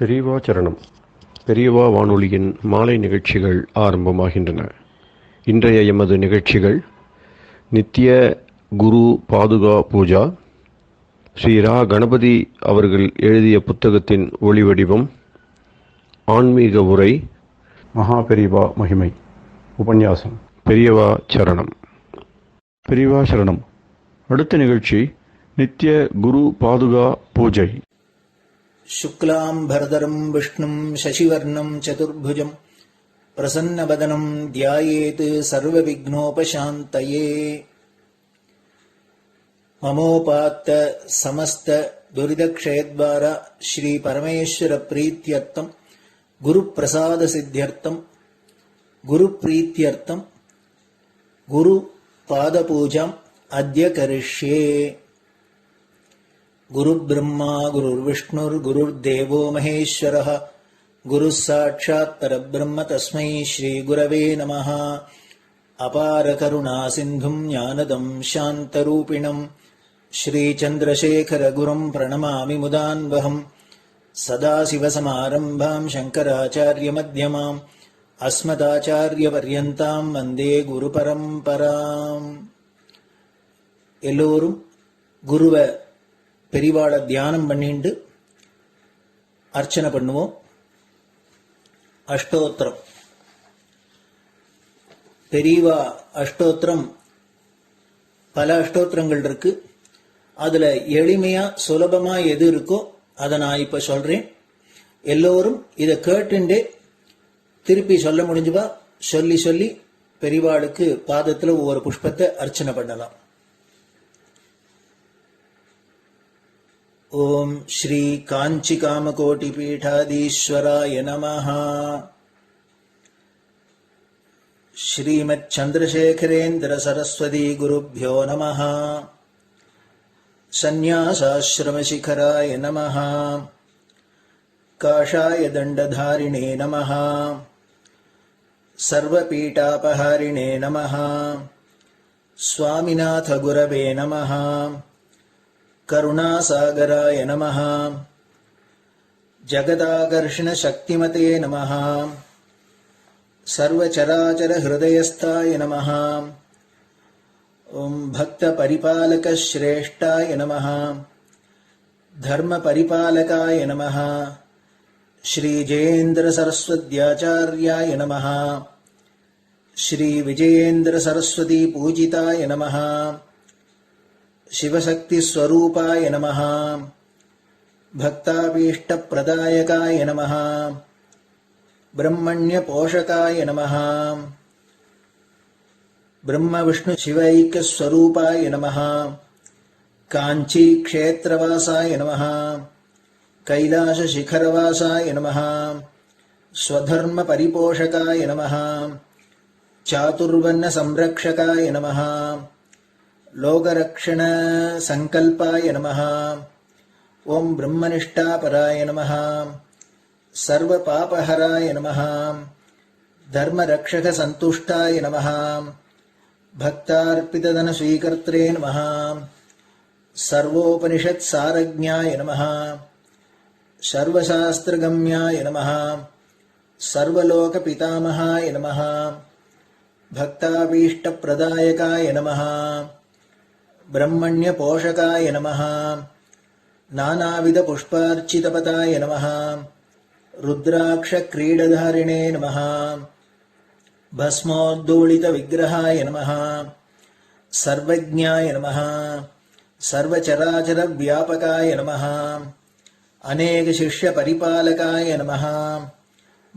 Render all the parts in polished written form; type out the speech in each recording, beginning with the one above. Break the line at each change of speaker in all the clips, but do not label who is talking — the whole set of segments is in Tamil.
பெரியவா சரணம். பெரியவா வானொலியின் மாலை நிகழ்ச்சிகள் ஆரம்பமாகின்றன. இன்றைய எமது நிகழ்ச்சிகள் நித்திய குரு பாதுகா பூஜா, ஸ்ரீ ரா கணபதி அவர்கள் எழுதிய புத்தகத்தின் ஒளிவடிவம், ஆன்மீக உரை, மகா பெரியவா மகிமை உபன்யாசம். பெரியவா சரணம். பெரியவா சரணம். அடுத்த நிகழ்ச்சி நித்திய குரு பாதுகா பூஜை.
शुक्लाम्बरधरम् विष्णुम् शशिवर्णम् चतुर्भुजम् प्रसन्नवदनम् ध्यायेत् सर्वविघ्नोपशान्तये। ममोपात्त समस्त दुरितक्षयद्वारा श्रीपरमेश्वरप्रीत्यर्थम् गुरुप्रसादसिद्ध्यर्थम् गुरुप्रीत्यर्थम् गुरुपादपूजाम् अद्य करिष्ये। गुरुर्ब्रह्मा गुरुर्विष्णुर्गुरुर्देवो महेश्वरः गुरुः साक्षात् परब्रह्म तस्मै श्रीगुरवे नमः। अपारकरुणासिन्धुम् ज्ञानदम् शान्तरूपिणम् श्रीचन्द्रशेखरगुरुम् प्रणमामि मुदान्वहम्। सदाशिवसमारम्भाम् शङ्कराचार्यमध्यमाम् अस्मदाचार्यपर्यन्ताम् वन्दे गुरुपरम्पराम्. எல்லோரும் குருவை பெரிவாளை தியானம் பண்ணிண்டு அர்ச்சனை பண்ணுவோம். அஷ்டோத்திரம். பெரியவா அஷ்டோத்திரம் பல அஷ்டோத்திரங்கள் இருக்கு. அதுல எளிமையா சுலபமா எது இருக்கோ அதை நான் இப்ப சொல்றேன். எல்லோரும் இதை கேட்டுண்டே திருப்பி சொல்ல முடிஞ்சுவா சொல்லி சொல்லி பெரிவாளுக்கு பாதத்துல ஒவ்வொரு புஷ்பத்தை அர்ச்சனை பண்ணலாம். ओम श्री कांची कामकोटि पीठाधीश्वराय नमः। श्रीमत् चंद्रशेखरेन्द्र सरस्वती गुरुभ्यो नमः। संन्यासाश्रम शिखराय नमः। काषाय दंडधारिणे नमः। सर्वपीठापहारिणे नमः। स्वामिनाथ गुरवे नमः। करुणासागराय नमः। जगदाकर्षण शक्तिमते नमः। सर्वचराचर हृदयस्थाय नमः। ओम भक्त परिपालक श्रेष्ठाय नमः। धर्म परिपालकाय नमः। श्री जयेन्द्र सरस्वत्याचार्याय नमः। श्री विजयेन्द्र सरस्वती पूजिताय नमः। शिवशक्ति स्वरूपाय नमः। भक्ताभीष्ट प्रदायकाय नमः। ब्रह्मण्य पोषकाय नमः। ब्रह्म विष्णु शिवैक्य स्वरूपाय नमः। कांची क्षेत्रवासाय नमः। कैलाश शिखरवासाय नमः। स्वधर्म परिपोषकाय नमः। चातुर्वर्ण संरक्षकाय नमः। लोकरक्षण संकल्पाय नमः। ओम ब्रह्मनिष्ठापराय नमः। सर्वपापहराय नमः। धर्मरक्षक संतुष्टाय नमः। भक्तार्पितधन स्वीकर्त्रे नमः। सर्वोपनिषत् सारज्ञाय नमः। सर्वशास्त्रगम्याय नमः। सर्वलोक पितामहाय नमः। भक्ताभीष्ट प्रदायकाय नमः। ब्रह्मण्य पोषकाय नमः। नानाविध पुष्पार्चितपताय नमः। रुद्राक्ष क्रीडधारिणे नमः। भस्मोद्दोलित विग्रहाय नमः। सर्वज्ञाय नमः। सर्वचराचर व्यापकाय नमः। अनेक शिष्य परिपालकाय नमः।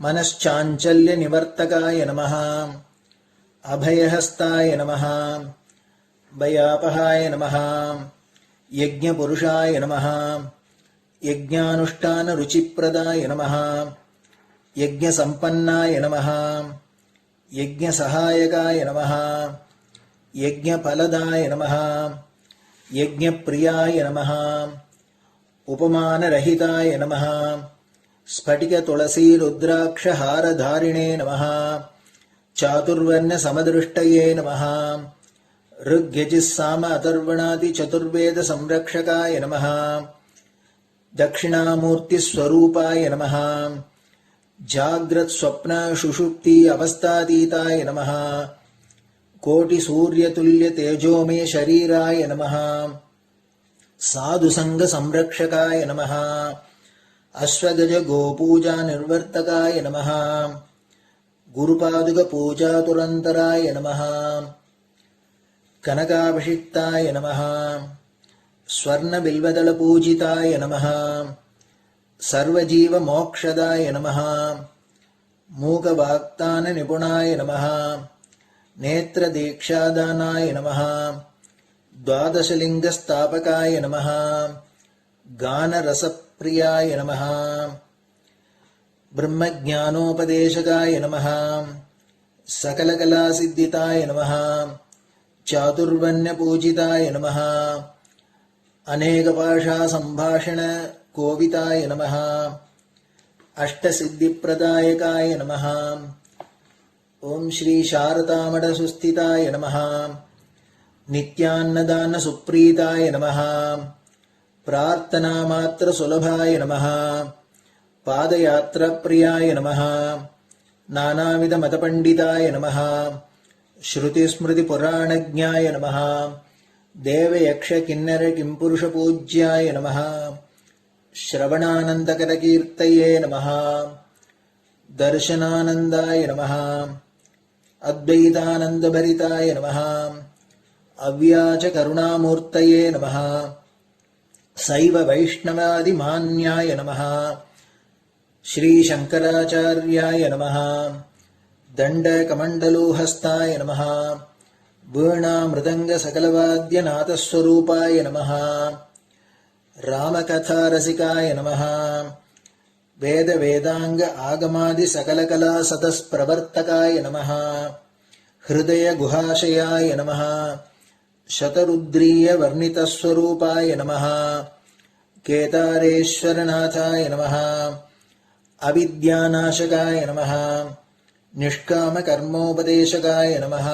मनश्चाञ्चल्य निवर्तकाय नमः। अभयहस्ताय नमः। भयापहाय नमः। यज्ञपुरुषाय नमः। यज्ञानुष्ठान रुचिप्रदाय नमः। यज्ञसम्पन्नाय नमः। यज्ञसहायकाय नमः। यज्ञफलदाय नमः। यज्ञप्रियाय नमः। उपमानरहिताय नमः। स्फटिक तुलसी रुद्राक्ष हारधारिणे नमः। चातुर्वर्ण समदृष्टये नमः। ऋग्यजुस्साम अथर्वणादि चतुर्वेद संरक्षकाय नमः। दक्षिणामूर्तिस्वरूपाय नमः जाग्रत् स्वप्न सुषुप्ति अवस्थातीताय नमः कोटिसूर्यतुल्य तेजोमय शरीराय नमः साधुसंग संरक्षकाय नमः अश्वगज गोपूजा निर्वर्तकाय नमः गुरुपादुक पूजा तुरंतराय नमः कनकाभिषिक्ताय नमः स्वर्ण बिल्वदल पूजिताय नमः सर्वजीव मोक्षदाय नमः मूकवाक्तान निपुणाय नमः नेत्र दीक्षादानाय नमः द्वादशलिंग स्थापकाय नमः गान रसप्रियाय नमः ब्रह्मज्ञानोपदेशकाय नमः सकलकलासिद्धिताय नमः चातुर्वण्य पूजिताय नमः अनेकभाषा संभाषण कोविताय नमः अष्टसिद्धिप्रदायकाय नमः ओम श्री शारदामठ सुस्थिताय नमः नित्यान्नदान सुप्रीताय नमः प्रार्थना मात्र सुलभाय नमः पादयात्रा प्रियाय नमः नानाविध मतपंडिताय नमः श्रुति स्मृति पुराणज्ञाय नमः देव यक्ष किन्नर किंपुरुष पूज्याय नमः श्रवणानंदकर कीर्तये नमः दर्शनानंदाय नमः अद्वैतानंदभरिताय नमः अव्याच करुणामूर्तये नमः शैव वैष्णवादिमान्याय नमः श्री शंकराचार्याय नमः दंडकमंडलोहस्ताय नमः वीणा मृदंग सकलवाद्यनाथस्वरूपाय नमः रामकथा रसिकाय नमः वेद वेदांग आगमादि सकलकला सतस्प्रवर्तकाय नमः हृदय गुहाशयाय नमः शतरुद्रीय वर्णितस्वरूपाय नमः केदारेश्वरनाथाय नमः अविद्यानाशकाय नमः निष्कामकर्मोपदेशकाय नमः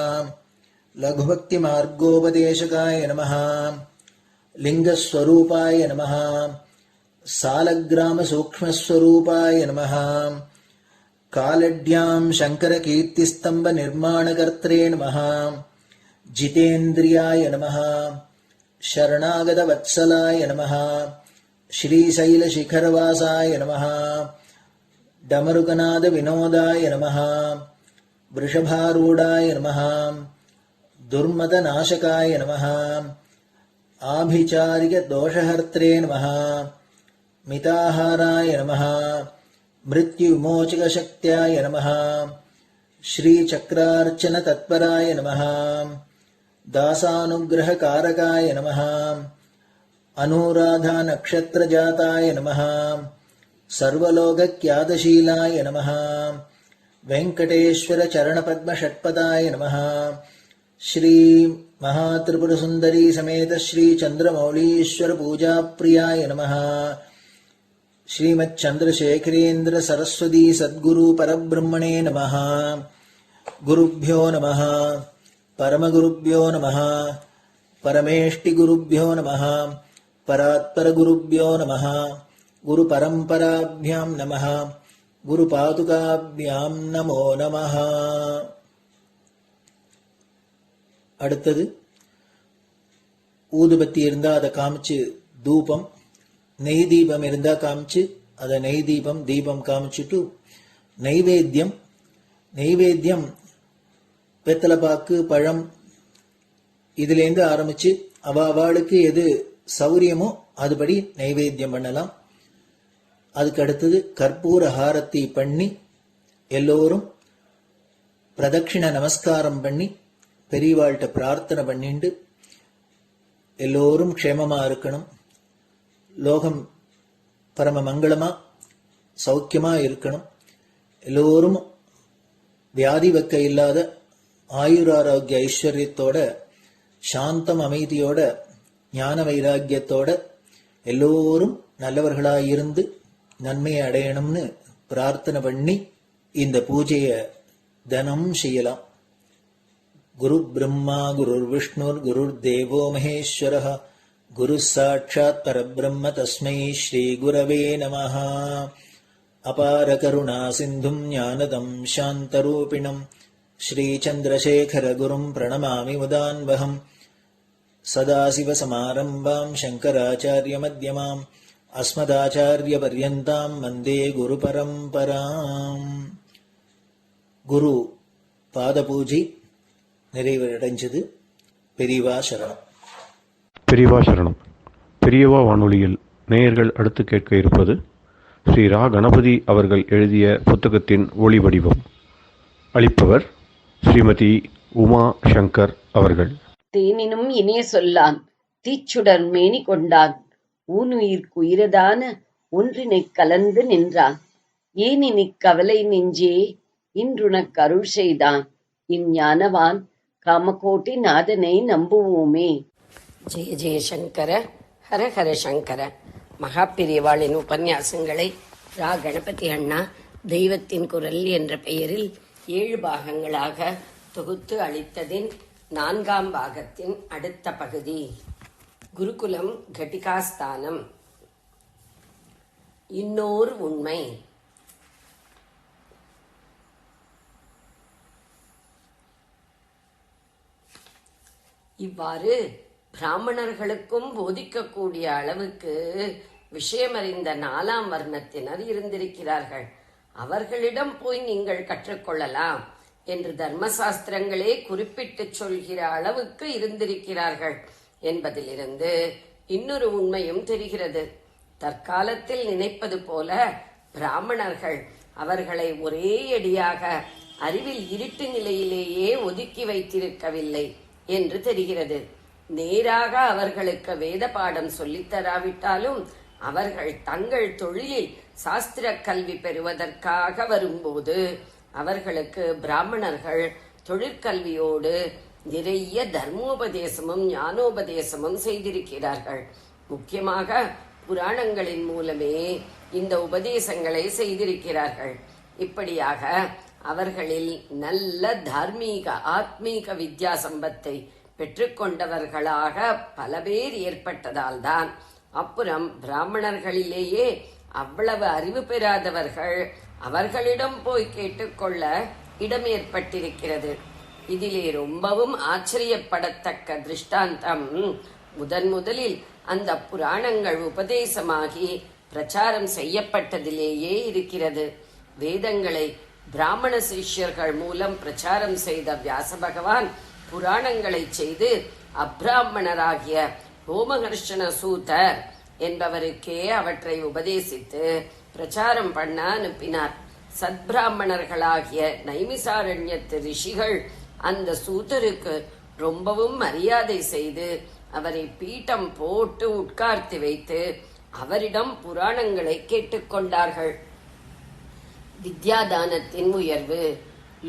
लघुभक्तिमार्गोपदेशकाय नमः लिंगस्वरूपाय नमः सालग्रामसूक्ष्मस्वरूपाय नमः कालड्यां शङ्करकीर्तिस्तम्भनिर्माणकर्त्रे नमः जितेन्द्रियाय नमः शरणागतवत्सलाय नमः श्रीशैलशिखरवासाय नमः डमरुकनादविनोदाय नमः वृषभारूढाय नमः दुर्मदनाशकाय नमः आभिचारिकदोषहर्त्रे नमः मिताहाराय नमः मृत्युविमोचकशक्त्याय नमः श्रीचक्रार्चनतत्पराय नमः दासानुग्रहकारकाय नमः अनुराधानक्षत्रजाताय नमः सर्वलोकख्यातशीलाय नमः वेंकटेश्वरचरणपद्मषट्पदाय नमः श्री महात्रिपुरसुंदरी समेत श्री चंद्रमौलीश्वर पूजाप्रियाय नमः श्रीमच्चंद्रशेखरेन्द्र सरस्वती सद्गुरु परब्रह्मणे नमः गुरुभ्यो नमः परमगुरुभ्यो नमः परमेष्टिगुरुभ्यो नमः परात्परगुरुभ्यो नमः गुरुपरम्पराभ्यां नमः गुरुपादुकाभ्यां नमो नमः. அடுத்தது ஊதுபத்தி இருந்தா அதை காமிச்சு தூபம், நெய் தீபம் இருந்தா காமிச்சு அதை நெய் தீபம் தீபம் காமிச்சுட்டு நைவேத்தியம் வெத்தலைப்பாக்கு பழம் இதுலேருந்து ஆரம்பிச்சு அவளுக்கு எது சௌரியமோ அதுபடி நைவேத்தியம் பண்ணலாம். அதுக்கு அடுத்தது கற்பூர ஹாரத்தி பண்ணி எல்லோரும் பிரதட்சிண நமஸ்காரம் பண்ணி பெரியவாள்கிட்ட பிரார்த்தனை பண்ணிண்டு எல்லோரும் க்ஷேமமா இருக்கணும், லோகம் பரம மங்களமா சௌக்கியமா இருக்கணும், எல்லோரும் வியாதி வெக்க இல்லாத ஆயுராரோக்கிய ஐஸ்வர்யத்தோட சாந்தம் அமைதியோட ஞான வைராக்கியத்தோட எல்லோரும் நல்லவர்களாயிருந்து நன்மையை அடையணும்னு பிரார்த்தனை பண்ணி இந்த பூஜையை தினம் செய்யலாம். குரு பிரம்மா குருர் விஷ்ணுர் குருர் தேவோ மகேஸ்வரः குரு சாட்சாத் பரபிரம்ம தஸ்மை ஸ்ரீ குரவே நமஹ. அபார கருணா சிந்தும் ஞானதம் சாந்தரூபிணம் ஸ்ரீ சந்திரசேகர குரும் பிரணமாமி முதான்வகம். சதாசிவசமாரம்பாம் சங்கராச்சாரிய மத்யமாம் அஸ்மதாச்சாரிய பர்யந்தாம் வந்தே குரு பரம்பராம். குரு பாத பூஜை நிறைவடைஞ்சது. பெரியவா சரணம்.
பெரியவா சரணம். பெரியவா வானொலியில் நேயர்கள் அடுத்து கேட்க இருப்பது ஸ்ரீ ரா கணபதி அவர்கள் எழுதிய புத்தகத்தின் ஒளி வடிவம். அளிப்பவர் ஸ்ரீமதி உமா சங்கர் அவர்கள்.
தேனினும் இனிய சொல்லான் தீச்சுடர் மேனி கொண்டான் ஊனுயிர்க்குயிரதான ஒன்றினைக் கலந்து நின்றான் ஏனினிக் கவலை நெஞ்சே இன்றுனக் அருள் செய்தான் இஞ்ஞானவான் காமகோட்டி நாதனை நம்புவோமே.
ஜெய ஜெயசங்கர ஹர ஹர சங்கர. மகாபெரியவாளின் உபன்யாசங்களை ரா கணபதி அண்ணா தெய்வத்தின் குரல் என்ற பெயரில் 7 பாகங்களாக தொகுத்து அளித்ததின் 4ஆம் பாகத்தின் அடுத்த பகுதி. குருகுலம் கட்டிகாஸ்தானம். இன்னோர் உண்மை. இவ்வாறு பிராமணர்களுக்கும் போதிக்கக்கூடிய அளவுக்கு விஷயமறிந்த 4ஆம் வர்ணத்தினர் இருந்திருக்கிறார்கள். அவர்களிடம் போய் நீங்கள் கற்றுக்கொள்ளலாம் என்று தர்மசாஸ்திரங்களே குறிப்பிட்டு சொல்கிற அளவுக்கு இருந்திருக்கிறார்கள் என்பதிலிருந்து இன்னொரு உண்மையும் தெரிகிறது. தற்காலத்தில் நினைப்பது போல பிராமணர்கள் அவர்களை ஒரே அடியாக அறிவில் இருட்டு நிலையிலேயே ஒதுக்கி வைத்திருக்கவில்லை என்று தெரிகிறது. நேராக அவர்களுக்கு வேத பாடம் சொல்லித்தராவிட்டாலும் அவர்கள் தங்கள் தொழிலில் சாஸ்திர கல்வி பெறுவதற்காக வரும்போது அவர்களுக்கு பிராமணர்கள் தொழிற்கல்வியோடு நிறைய தர்மோபதேசமும் ஞானோபதேசமும் செய்திருக்கிறார்கள். முக்கியமாக புராணங்களின் மூலமே இந்த உபதேசங்களை செய்திருக்கிறார்கள். இப்படியாக அவர்களில் நல்ல தார்மீக ஆத்மீக வித்யா சம்பத்தை பெற்றுக்கொண்டவர்களாக பல பேர் ஏற்பட்டதால் தான் அப்புறம் பிராமணர்களிலேயே அவ்வளவு அறிவு பெறாதவர்கள் அவர்களிடம் போய் கேட்டுக்கொள்ள இடம் ஏற்பட்டிருக்கிறது. இதிலே ரொம்பவும் ஆச்சரியப்படத்தக்க திருஷ்டாந்தம் முதலில் அந்த புராணங்கள் உபதேசமாகி பிரச்சாரம் செய்யப்பட்டதிலேயே இருக்கிறது. வேதங்களை பிராமண சிஷ்யர்கள் மூலம் பிரச்சாரம் செய்த வியாச பகவான் புராணங்களை செய்து அப்ராமணராகிய ரோமஹர்ஷண சூதர் என்பவருக்கே அவற்றை உபதேசித்து பிரச்சாரம் பண்ண அனுப்பினார். சத்பிராமணர்களாகிய நைமிசாரண்யத்து ரிஷிகள் அந்த சூதருக்கு ரொம்பவும் மரியாதை செய்து அவரை பீட்டம் போட்டு உட்கார்த்தி வைத்து அவரிடம் புராணங்களை கேட்டுக்கொண்டார்கள். வித்யாதானத்தின் உயர்வு.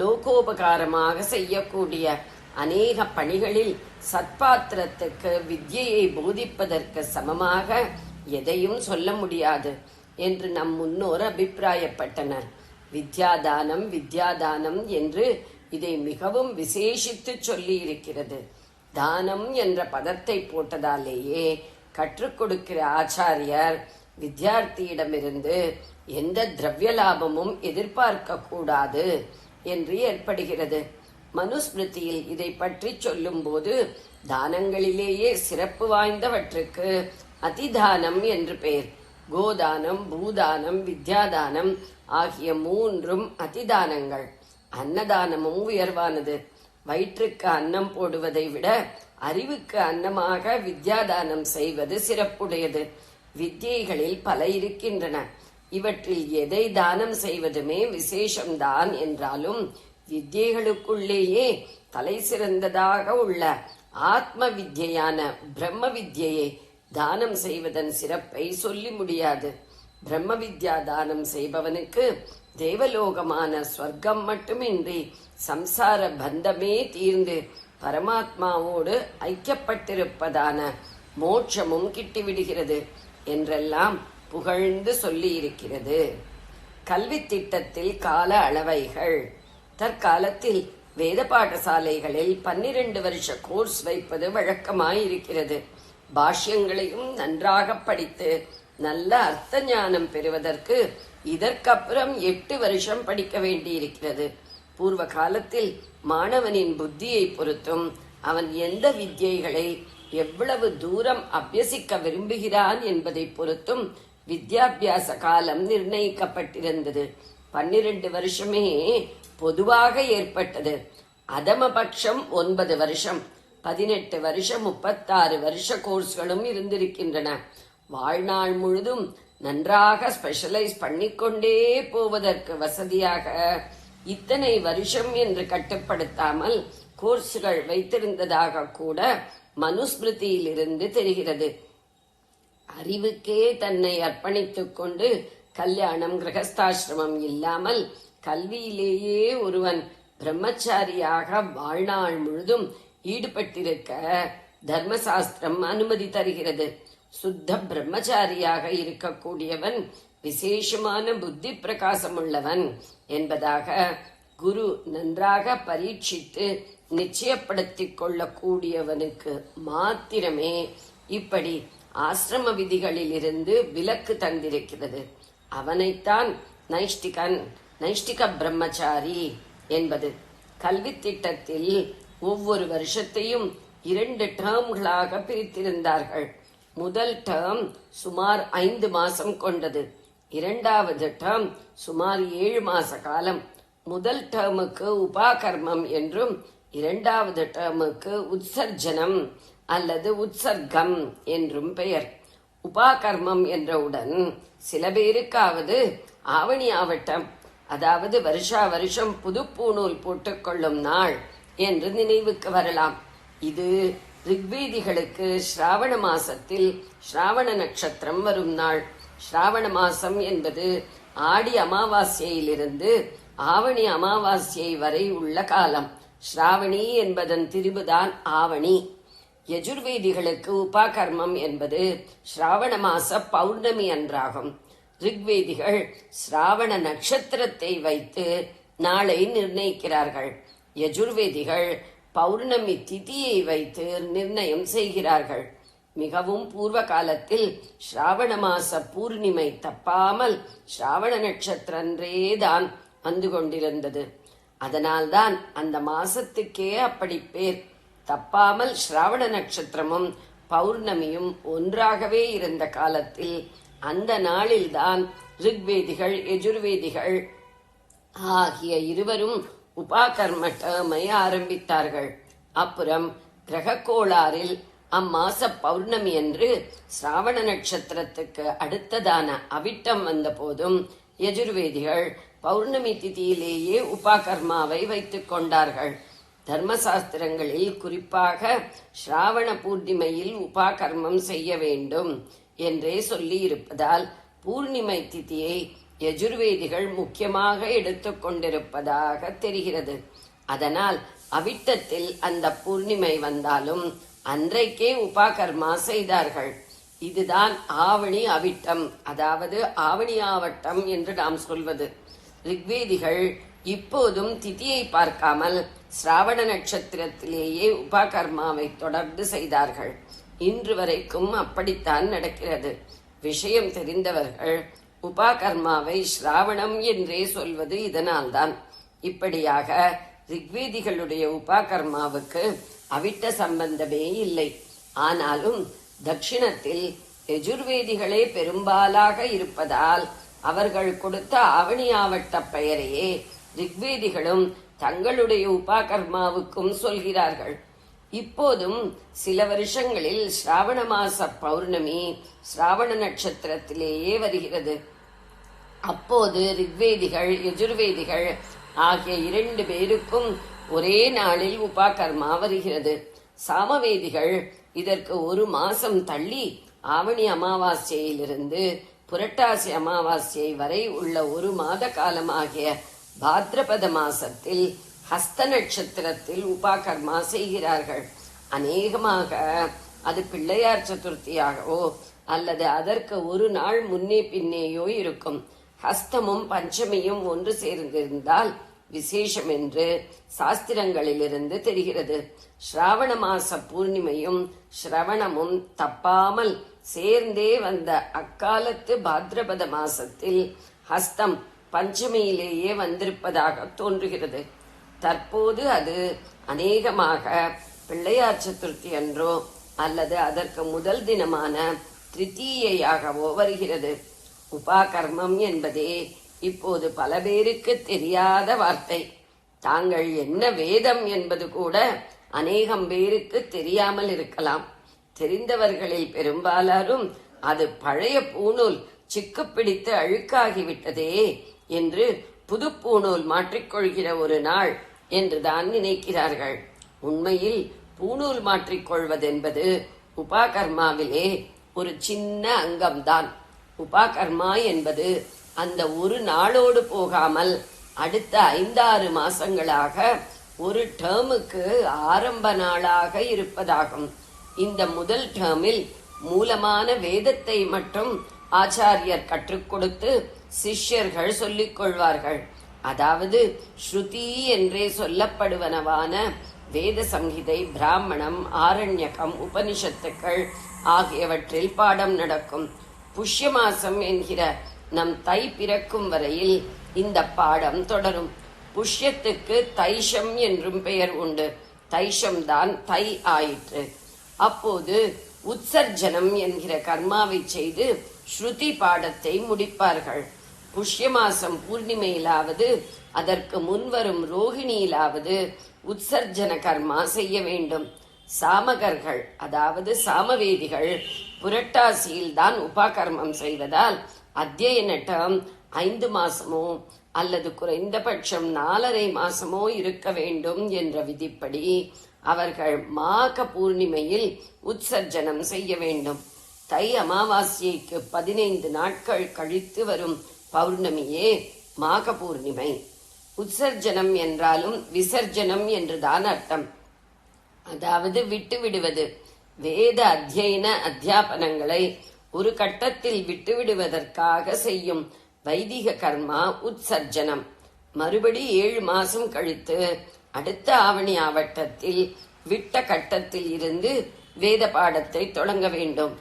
லோகோபகாரமாக செய்யக்கூடிய அநேக பணிகளில் சத்பாத்திரத்துக்கு வித்யையை போதிப்பதற்கு சமமாக எதையும் சொல்ல முடியாது என்று நம் முன்னோர் அபிப்பிராயப்பட்டனர். வித்யாதானம் வித்யாதானம் என்று இதை மிகவும் விசேஷித்து சொல்லி இருக்கிறது. தானம் என்ற பதத்தை போட்டதாலேயே கற்றுக் கொடுக்கிற ஆச்சாரியர் வித்யார்த்தியிடமிருந்து எந்த திரவிய லாபமும் எதிர்பார்க்க கூடாது என்று ஏற்படுகிறது. மனுஸ்மிருதியில் இதை பற்றி சொல்லும் போது தானங்களிலேயே சிறப்பு வாய்ந்தவற்றுக்கு அதிதானம் என்று பெயர். கோதானம், பூதானம், வித்யாதானம் ஆகிய 3ம் அதிதானங்கள். அன்னதானமும் உயர்வானது. வயிற்றுக்கு அன்னம் போடுவதை விட அறிவுக்கு அன்னமாக வித்யாதானம் செய்வது சிறப்புடையது. வித்யைகளில் பல இருக்கின்றன. இவற்றில் எதை தானம் செய்வதுமே விசேஷம்தான் என்றாலும் வித்யைகளுக்குள்ளேயே தலை சிறந்ததாக உள்ள ஆத்ம வித்யான பிரம்ம வித்யை தானம் செய்வதன் சிறப்பை சொல்லி முடியாது. பிரம்ம வித்யா தானம் செய்பவனுக்கு தேவலோகமான ஸ்வர்க்கம் மட்டுமின்றி சம்சார பந்தமே தீர்ந்து பரமாத்மாவோடு ஐக்கியப்பட்டிருப்பதான மோட்சமும் கிட்டிவிடுகிறது என்றெல்லாம் புகழ்ந்து சொல்லி இருக்கிறது. கல்வி திட்டத்தில் கால அளவைகள். தற்காலத்தில் வேத பாடசாலைகளில் 12 வருஷ கோர்ஸ் வைப்பது வழக்கமாயிருக்கிறது. பாஷ்யங்களையும் நன்றாக படித்து நல்ல அர்த்த ஞானம் பெறுவதற்கு இதற்கப்புறம் 8 வருஷம் படிக்க வேண்டியிருக்கிறது. பூர்வ காலத்தில் மாணவனின் புத்தியை பொறுத்தும் அவன் எந்த வித்யைகளை எவ்வளவு தூரம் அபியசிக்க விரும்புகிறான் என்பதை பொறுத்தும் வித்யாபியாச காலம் நிர்ணயிக்கப்பட்டிருந்தது. 12 வருஷமே பொதுவாக ஏற்பட்டது. அதமபட்சம் 9 வருஷம், 18 வருஷம், 36 வருஷ கோர்ஸ்களும் இருந்திருக்கின்றன. வாழ்நாள் முழுதும் நன்றாக ஸ்பெஷலைஸ் பண்ணிக்கொண்டே போவதற்கு வசதியாக இத்தனை வருஷம் என்று கட்டுப்படுத்தாமல் கோர்ஸ்கள் வைத்திருந்ததாக கூட மனுஸ்மிருதியிலிருந்து தெரிகிறது. அறிவுக்கே தன்னை அர்ப்பணித்துக் கொண்டு கல்யாணம் கிரகஸ்தாசிரமம் இல்லாமல் கல்வியிலேயே ஒருவன் பிரம்மச்சாரியாக வாழ்நாள் முழுதும் ஈடுபட்டிருக்க தர்மசாஸ்திரம் அனுமதி தருகிறது. சுத்த பிரம்மச்சாரியாக இருக்கக்கூடியவன் விசேஷமான புத்தி பிரகாசம் உள்ளவன் என்பதாக குரு நன்றாக பரீட்சித்து நிச்சயப்படுத்திக் கொள்ளக்கூடியவனுக்கு மாத்திரமே இப்படி ஆசிரம விதிகளிலிருந்து விலக்கு தந்திருக்கிறது. அவனைத்தான் நைஷ்டிக பிரம்மச்சாரி என்பது. கல்வி திட்டத்தில் ஒவ்வொரு வருஷத்தையும் 2 டேர்ம்களாக பிரித்திருந்தார்கள். முதல் டேர்ம் சுமார் 5 மாசம் கொண்டது. இரண்டாவது டேர்ம் சுமார் 7 மாச காலம். முதல் டேர்முக்கு உபாகர்மம் என்றும் இரண்டாவது டேர்முக்கு உத்சர்ஜனம் அல்லது உற்சர்க்கம் என்றும் பெயர். உபாகர்மம் என்றவுடன் சில பேருக்காவது ஆவணி ஆவட்டம், அதாவது வருஷா வருஷம் புது பூணூல் போட்டுக்கொள்ளும் நாள் என்று நினைவுக்கு வரலாம். இது ரிக்வேதிகளுக்கு ஸ்ராவண மாசத்தில் ஸ்ராவண நட்சத்திரம் வரும் நாள். ஸ்ராவண மாசம் என்பது ஆடி அமாவாசையிலிருந்து ஆவணி அமாவாசை வரை உள்ள காலம். ஸ்ராவணி என்பதன் திரிபுதான் ஆவணி. யஜுர்வேதிகளுக்கு உபாகர்மம் என்பது ஸ்ராவண மாச பௌர்ணமி அன்றாகும். ரிக்வேதிகள் ஸ்ராவண நட்சத்திரத்தை வைத்து நாளை நிர்ணயிக்கிறார்கள். யஜுர்வேதிகள் பௌர்ணமி திதியை வைத்து நிர்ணயம் செய்கிறார்கள். மிகவும் பூர்வ காலத்தில் ஸ்ராவண மாச பூர்ணிமை தப்பாமல் ஸ்ராவண நட்சத்திரன்றேதான் வந்து கொண்டிருந்தது. அதனால்தான் அந்த மாசத்துக்கே அப்படி பேர். தப்பாமல் ஸ்ராவண நட்சத்திரமும் பௌர்ணமியும் ஒன்றாகவே இருந்த காலத்தில் அந்த நாளில்தான் ரிக்வேதிகள் யஜுர்வேதிகள் ஆகிய இருவரும் உபாகர்ம டேர்மை ஆரம்பித்தார்கள். அப்புறம் கிரக கோளாறில் அம்மாச பௌர்ணமி என்று சிராவண நட்சத்திரத்துக்கு அடுத்ததான அவிட்டம் வந்த போதும் யஜுர்வேதிகள் பௌர்ணமி திதியிலேயே உபாகர்மாவை வைத்துக் கொண்டார்கள். தர்மசாஸ்திரங்களில் குறிப்பாக ஸ்ராவண பூர்ணிமையில் உபாகர்மம் செய்ய வேண்டும் என்றே சொல்லி இருப்பதால் பூர்ணிமை திதியை யஜுர்வேதிகள் முக்கியமாக எடுத்துக் கொண்டிருப்பதாக தெரிகிறது. அதனால் அவிட்டத்தில் அந்த பூர்ணிமை வந்தாலும் அன்றைக்கே உபாகர்மா செய்தார்கள். இதுதான் ஆவணி அவிட்டம், அதாவது ஆவணி ஆவட்டம் என்று நாம் சொல்வது. ரிக்வேதிகள் இப்போதும் திதியை பார்க்காமல் சிராவண நட்சத்திரத்திலேயே உபாகர்மாவை தொடர்ந்து செய்தார்கள். இன்று வரைக்கும் அப்படித்தான் நடக்கிறது. விஷயம் தெரிந்தவர்கள் உபாகர்மாவை ஸ்ராவணம் என்றே சொல்வது இதனால்தான். இப்படியாக ரிக்வேதிகளுடைய உபாகர்மாவுக்கு அவிட்ட சம்பந்தமே இல்லை. ஆனாலும் தட்சிணத்தில் யஜுர்வேதிகளே பெரும்பாலாக இருப்பதால் அவர்கள் கொடுத்த ஆவணி ஆவட்ட பெயரையே ரிக்வேதிகளும் தங்களுடைய உபாகர்மாவுக்கும் சொல்கிறார்கள். இப்போதும் சில வருஷங்களில் ஸ்ராவண மாச பௌர்ணமி ஸ்ராவண நட்சத்திரத்திலேயே வருகிறது. அப்போது ரிக்வேதிகள் யஜுர்வேதிகள் ஆகிய 2 பேருக்கும் ஒரே நாளில் உபாகர்மா வருகிறது. சாமவேதிகள் இதற்கு 1 மாசம் தள்ளி ஆவணி அமாவாசையிலிருந்து புரட்டாசி அமாவாசை வரை உள்ள 1 மாத காலமாகிய பாத்ரபத மாசத்தில் ஹஸ்த நட்சத்திரத்தில் உபாகர்மா செய்கிறார்கள். அநேகமாக அது பிள்ளையார் சதுர்த்தியாகவோ அல்லது அதற்கு 1 நாள் முன்னே பின்னேயோ இருக்கும். ஹஸ்தமும் பஞ்சமியும் ஒன்று சேர்ந்திருந்தால் விசேஷம் என்று சாஸ்திரங்களிலிருந்து தெரிகிறது. ஸ்ராவண மாச பூர்ணிமையும் ஸ்ரவணமும் தப்பாமல் சேர்ந்தே வந்த அக்காலத்து பாத்ரபத மாசத்தில் ஹஸ்தம் பஞ்சமியிலேயே வந்திருப்பதாக தோன்றுகிறது. தற்போது அது அநேகமாக பிள்ளையார் சதுர்த்தி அன்றோ அல்லது அதற்கு முதல் தினமான திருத்தீயையாகவோ வருகிறது. உபாகர்மம் என்பதே இப்போது பல பேருக்கு தெரியாத வார்த்தை. தாங்கள் என்ன வேதம் என்பது கூட அநேகம் பேருக்கு தெரியாமல் இருக்கலாம். தெரிந்தவர்களில் பெரும்பாலாரும் அது பழைய பூணூல் சிக்கு பிடித்து அழுக்காகிவிட்டதே என்று புது பூணூல் மாற்றிக்கொள்கிற ஒரு நாள் என்றுதான் நினைக்கிறார்கள். உண்மையில் பூணூல் மாற்றிக்கொள்வதென்பது உபாகர்மாவிலே ஒரு சின்ன அங்கம்தான். உபாகர்மா என்பது அந்த ஒரு நாளோடு போகாமல் அடுத்த 5-6 மாசங்களாக ஒரு டேர்முக்கு ஆரம்ப நாளாக இருப்பதாகும். இந்த முதல் டேர்மில் மூலமான வேதத்தை மட்டும் ஆச்சாரியர் கற்றுக் கொடுத்து சிஷ்யர்கள் சொல்லிக் கொள்வார்கள். அதாவது ஸ்ருதி என்றே சொல்லப்படுவனவான வேத சங்கீதை, பிராமணம், ஆரண்யகம், உபனிஷத்துக்கள் ஆகியவற்றில் பாடம் நடக்கும். புஷ்ய மாசம் என்கிற நம் தை பிறக்கும் வரையில் இந்த பாடம் தொடரும். புஷ்யத்துக்கு தைஷம் என்றும் பெயர் உண்டு. தைஷம் தான் தை ஆயிற்று. அப்போது உத்சர்ஜனம் என்கிற கர்மாவை செய்து ஸ்ருதி பாடத்தை முடிப்பார்கள். புஷ்ய மாசம் பூர்ணிமையிலாவது அதற்கு முன்வரும் ரோகிணியிலாவது உத்சர்ஜன கர்மா செய்ய வேண்டும். சாமகர்கள் அதாவது சாமவேதிகள் புரட்டாசியில் தான் உபாகர்மம் செய்வதால் அத்தியன டேர்ம் 5 மாசமோ அல்லது குறைந்தபட்சம் 4.5 மாசமோ இருக்க வேண்டும் என்ற விதிப்படி அவர்கள் மாக பூர்ணிமையில் உத்சர்ஜனம் செய்ய வேண்டும். தை அமாவாசைக்கு 15 நாட்கள் கழித்து வரும் பௌர்ணமியே மாக பூர்ணிமை. உத்சர்ஜனம் என்றாலும் விசர்ஜனம் என்றுதான் அர்த்தம். அதாவது விட்டு விடுவது. வேத அத்தியன அத்தியாபனங்களை ஒரு கட்டத்தில் விட்டுவிடுவதற்காக செய்யும் வைதிக கர்மா உத்சர்ஜனம். மறுபடி 7 மாசம் கழித்து அடுத்த ஆவணி ஆவட்டத்தில் விட்ட கட்டத்தில் இருந்து வேத பாடத்தை தொடங்க வேண்டும்.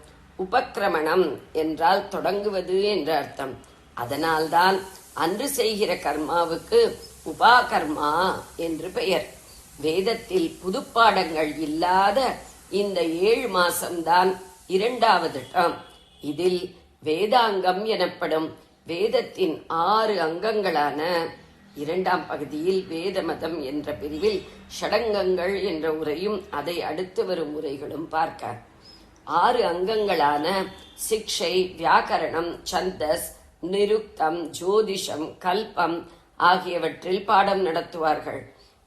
உபக்கிரமணம் என்றால் தொடங்குவது என்ற அர்த்தம். அதனால்தான் அன்று செய்கிற கர்மாவுக்கு உபாகர்மா என்று பெயர். வேதத்தில் புதுப்பாடங்கள் இல்லாத இந்த 7 மாசம்தான் 2வது டேர்ம். இதில் வேதாங்கம் எனப்படும் வேதத்தின் 6 அங்கங்களான 2ஆம் பகுதியில் வேத மதம் என்ற பிரிவில் ஷடங்கங்கள் என்ற உரையும் அதை அடுத்து வரும் உரைகளும் பார்க்க 6 அங்கங்களான சிக்ஷை, வியாக்கரணம், சந்தஸ், நிருக்தம், ஜோதிஷம், கல்பம் ஆகியவற்றில் பாடம் நடத்துவார்கள்.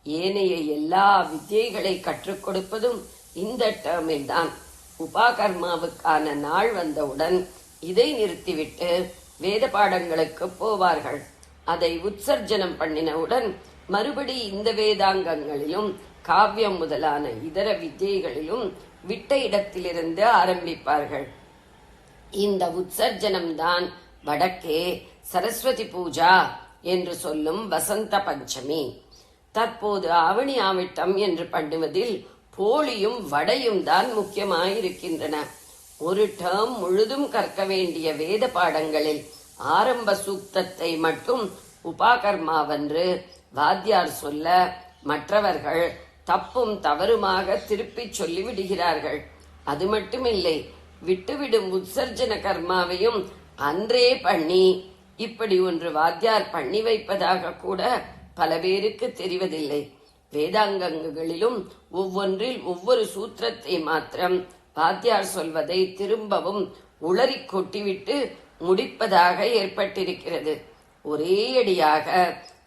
ஏனைய எல்லா வித்தியைகளை கற்றுக் கொடுப்பதும் இந்த டேர்மில் தான். உபாகர்மாவுக்கான நாள் வந்தவுடன் இதை நிறுத்திவிட்டு வேத பாடங்களுக்கு போவார்கள். அதை உத்சர்ஜனம் பண்ணினவுடன் மறுபடி இந்த வேதாங்கங்களிலும் காவியம் முதலான இதர வித்தியைகளிலும் விட்ட இடத்திலிருந்து ஆரம்பிப்பார்கள். இந்த உத்சர்ஜனம் தான் வடக்கே சரஸ்வதி பூஜா என்று சொல்லும் வசந்த பஞ்சமி. தற்போது ஆவணி ஆவிட்டம் என்று பண்ணுவதில் போலியும் வடையும் தான் முக்கியமாயிருக்கின்றன. ஒரு டேர்ம் முழுதும் கற்க வேண்டிய வேத பாடங்களில் ஆரம்ப சூக்தத்தை மட்டும் உபாகர்மாவென்று வாத்தியார் சொல்ல மற்றவர்கள் தப்பும் தவறுமாக திருப்பி சொல்லிவிடுகிறார்கள். அது மட்டுமில்லை, விட்டுவிடும் உத்சர்ஜன கர்மாவையும் அன்றே பண்ணி இப்படி ஒன்று வாத்தியார் பண்ணி வைப்பதாக கூட பல பேருக்கு தெரிவதில்லை. வேதாங்கங்களிலும் ஒவ்வொன்றில் ஒவ்வொரு சூத்திரத்தை மாத்திரம் வாத்தியார் சொல்வதை திரும்பவும் உளறி கொட்டிவிட்டு முடிப்பதாக ஏற்பட்டிருக்கிறது. ஒரே அடியாக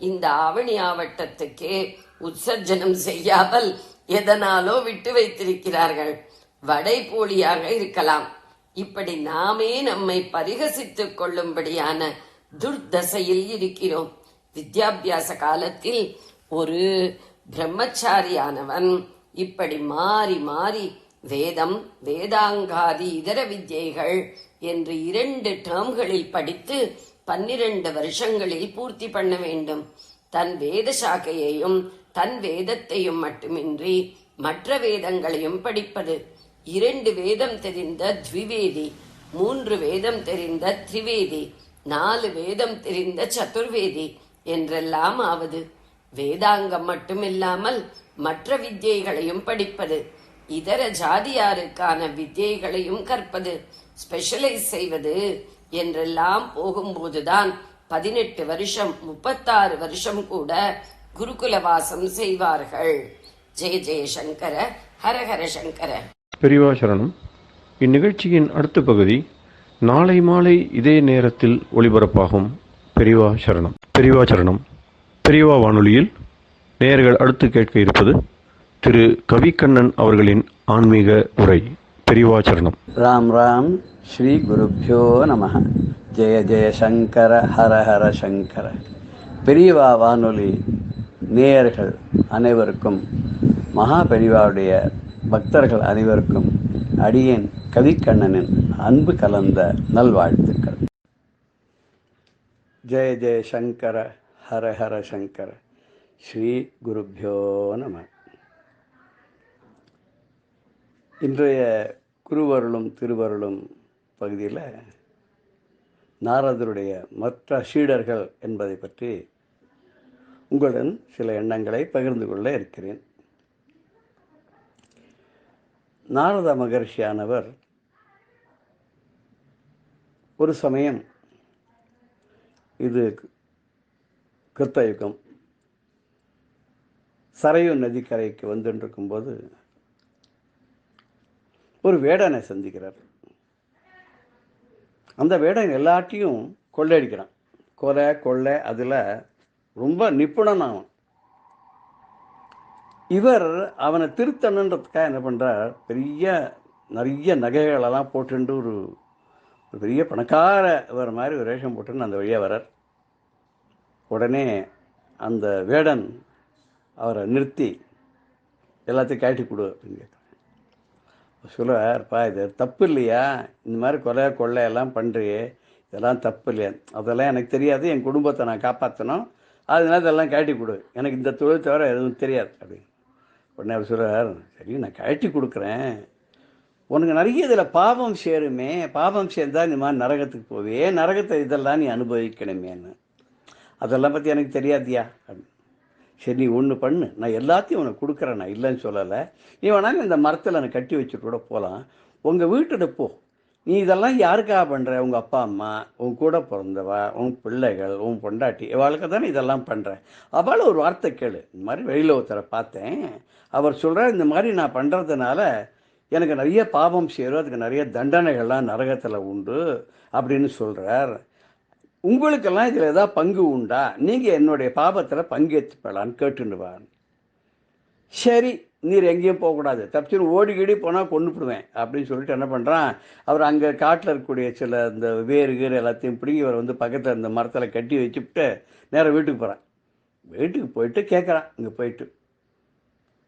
இந்த ஆவணி ஆவட்டத்துக்கே உற்சர்ஜனம் செய்யாமல் எதனாலோ விட்டு வைத்திருக்கிறார்கள். வடை போலியாக இருக்கலாம். இப்படி நாமே நம்மை பரிகசித்துக் கொள்ளும்படியான துர்தசையில் இருக்கிறோம். வித்யாபியாச காலத்தில் ஒரு பிரம்மச்சாரியானவன் இப்படி மாறி மாறி வேதம், வேதாங்காதி இதர வித்யைகள் என்று 2 டேர்ம்களில் படித்து 12 வருஷங்களில் பூர்த்தி பண்ண வேண்டும். தன் வேத சாக்கையையும் தன் வேதத்தையும் மட்டுமின்றி மற்ற வேதங்களையும் படிப்பது. 2 வேதம் தெரிந்த த்விவேதி, 3 வேதம் தெரிந்த திரிவேதி, 4 வேதம் தெரிந்த சதுர்வேதி என்றெல்லாம் ஆவது. வேதாங்கம் மட்டுமில்லாமல் மற்ற வித்யைகளையும் படிப்பது, இதர ஜாதியாருக்கான வித்யைகளையும் கற்பது, ஸ்பெஷலைஸ் செய்வது என்றெல்லாம் போகும்போதுதான் 18 வருஷம் 36 வருஷம் கூட குருகுலவாசம் செய்வார்கள். ஜெய ஜெயசங்கர, ஹரஹர சங்கர.
பெரியவா சரணம். இந்நிகழ்ச்சியின் அடுத்த பகுதி நாளை மாலை இதே நேரத்தில் ஒளிபரப்பாகும். பெரியவா சரணம். பெரியவா சரணம். பெரியவா வானொலியில் நேயர்கள் அடுத்து கேட்க இருப்பது திரு கவிக்கண்ணன் அவர்களின் ஆன்மீக உரை. பெரியவா சரணம்.
ராம் ராம். ஸ்ரீ குருப்யோ நமஹ. ஜெய ஜெய சங்கர, ஹர ஹர சங்கர. பெரியவா வானொலி நேயர்கள் அனைவருக்கும், மகா பெரியவாவுடைய பக்தர்கள் அனைவருக்கும் அடியேன் கவிக்கண்ணனின் அன்பு கலந்த நல்வாழ்த்துக்கள். ஜெய ஜெய சங்கர, ஹர ஹர சங்கர. ஸ்ரீ குருப்யோ நம. இன்றைய குருவருளும் திருவருளும் பகுதியில் நாரதருடைய மற்ற சீடர்கள் என்பதை பற்றி உங்களுடன் சில எண்ணங்களை பகிர்ந்து கொள்ள இருக்கிறேன். நாரத மகர்ஷியானவர் ஒரு சமயம், இது கிருத்தயுகம், சரையு நதிக்கரைக்கு வந்துருக்கும் போது ஒரு வேடனை சந்திக்கிறார். அந்த வேடன் எல்லாத்தையும் கொள்ளையடிக்கிறான். கொலை கொள்ளை அதில் ரொம்ப நிப்புணன் அவன். இவர் அவனை திருத்தணுன்றதுக்காக என்ன பண்ணுறார், நிறைய நகைகளெல்லாம் போட்டுண்டு ஒரு பெரிய பணக்கார இவர் மாதிரி ஒரு வேஷம் போட்டுன்னு அந்த வழியாக வரார். உடனே அந்த வேடன் அவரை நிறுத்தி எல்லாத்தையும் காட்டி கொடு அப்படின்னு கேட்குறான். சொல்லுவார்ப்பா, இது தப்பு இல்லையா, இந்த மாதிரி கொலை கொள்ளை எல்லாம் பண்ணுறியே, இதெல்லாம் தப்பு இல்லையா? அதெல்லாம் எனக்கு தெரியாது, என் குடும்பத்தை நான் காப்பாற்றணும், அதனால இதெல்லாம் காட்டி கொடு, எனக்கு இந்த தொழில் தவிர எதுவும் தெரியாது அப்படின்னு. உடனே அவர் சொல்கிறார், சரி நான் காட்டி கொடுக்குறேன், உனக்கு நிறைய இதில் பாவம் சேருமே, பாவம் சேர்ந்தால் இந்த மாதிரி நரகத்துக்கு போவே, நரகத்தை இதெல்லாம் நீ அனுபவிக்கணுமேன்னு. அதெல்லாம் பற்றி எனக்கு தெரியாதியா அப்படின்னு. சரி நீ ஒன்று பண்ணு, நான் எல்லாத்தையும் உனக்கு கொடுக்குறேன், நான் இல்லைன்னு சொல்லலை, நீ வேணாலும் இந்த மரத்தில் நான் கட்டி வச்சுட்டு கூட போகலாம், உங்கள் வீட்டுக்கு போ, நீ இதெல்லாம் யாருக்காக பண்ணுற, உங்கள் அப்பா அம்மா, உன் கூட பிறந்தவா, உன் பிள்ளைகள், உன் பொண்டாட்டி, இவளுக்கு தானே இதெல்லாம் பண்ணுறேன். அவள் ஒரு வார்த்தை கேளு, இந்த மாதிரி வெளியில் ஒருத்தரை பார்த்தேன், அவர் சொல்கிறார் இந்த மாதிரி நான் பண்ணுறதுனால எனக்கு நிறைய பாவம் சேரும், அதுக்கு நிறைய தண்டனைகள்லாம் நரகத்தில் உண்டு அப்படின்னு சொல்கிறார். உங்களுக்கெல்லாம் இதில் ஏதாவது பங்கு உண்டா, நீங்கள் என்னுடைய பாபத்தில் பங்கேற்றுப்பலான்னு கேட்டுடுவான். சரி நீர் எங்கேயும் போகக்கூடாது, தப்பிச்சுன்னு ஓடிக்கிடி போனால் கொண்டுப்பிடுவேன் அப்படின்னு சொல்லிட்டு என்ன பண்ணுறான், அவர் அங்கே காட்டில் இருக்கக்கூடிய சில இந்த வேறு கீறு எல்லாத்தையும் பிடிங்கி அவர் வந்து பக்கத்தில் இந்த மரத்தில் கட்டி வச்சுவிட்டு நேராக வீட்டுக்கு போகிறான். வீட்டுக்கு போயிட்டு கேட்குறான், இங்கே போயிட்டு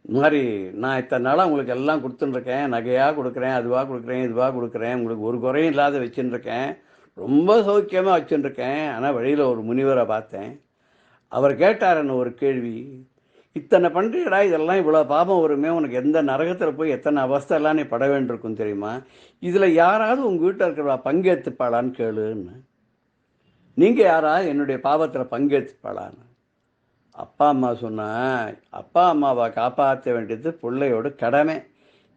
இந்த மாதிரி நான் இத்தனை நாளாக உங்களுக்கு எல்லாம் கொடுத்துட்டுருக்கேன், நகையாக கொடுக்குறேன், அதுவாக கொடுக்குறேன், இதுவாக கொடுக்குறேன், உங்களுக்கு ஒரு குறையும் இல்லாத வச்சுட்டுருக்கேன், ரொம்ப சௌக்கியமாக வச்சுட்டுருக்கேன். ஆனால் வழியில் ஒரு முனிவரை பார்த்தேன், அவர் கேட்டார் என்ன ஒரு கேள்வி, இத்தனை பண்ணுறீடா, இதெல்லாம் இவ்வளோ பாபம் வருமே, உனக்கு எந்த நரகத்தில் போய் எத்தனை அவஸ்தையெல்லாம் நீ பட வேண்டியிருக்கும் தெரியுமா, இதில் யாராவது உங்கள் வீட்டில் இருக்கிறவா பங்கேற்றுப்பாளான்னு கேளுன்னு. நீங்கள் யாராவது என்னுடைய பாவத்தில் பங்கேற்றுப்பாளான்னு. அப்பா அம்மா சொன்னால், அப்பா அம்மாவை காப்பாற்ற வேண்டியது பிள்ளையோட கடமை.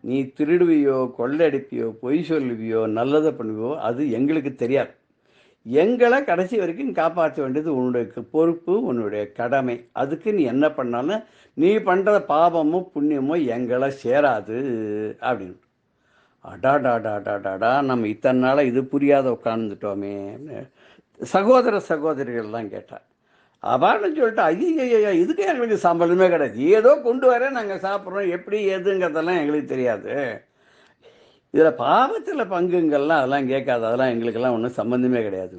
நீ திருடுவியோ, கொள்ளடிப்பியோ, பொய் சொல்லுவியோ, நல்லதை பண்ணுவியோ, அது எங்களுக்கு தெரியாது. எங்களை கடைசி வரைக்கும் காப்பாற்ற வேண்டியது உன்னுடைய பொறுப்பு, உன்னுடைய கடமை. அதுக்கு நீ என்ன பண்ணாலும் நீ பண்ணுற பாவமோ புண்ணியமோ எங்களை சேராது அப்படின்னு. அடாடாடாடாடாடா, நம்ம இத்தனை நாளாக இது புரியாத உட்காந்துட்டோமே. சகோதர சகோதரிகள்லாம் கேட்டா, அவான்னு சொல்லிட்டு ஐயோ இதுக்கு எங்களுக்கு சம்பளமே கிடையாது, ஏதோ கொண்டு வர நாங்கள் சாப்பிட்றோம், எப்படி ஏதுங்கிறதெல்லாம் எங்களுக்கு தெரியாது, இதில் பாவத்தில் பங்குங்கள்லாம் அதெல்லாம் கேட்காது, அதெல்லாம் எங்களுக்கெல்லாம் ஒன்றும் சம்மந்தமே கிடையாது.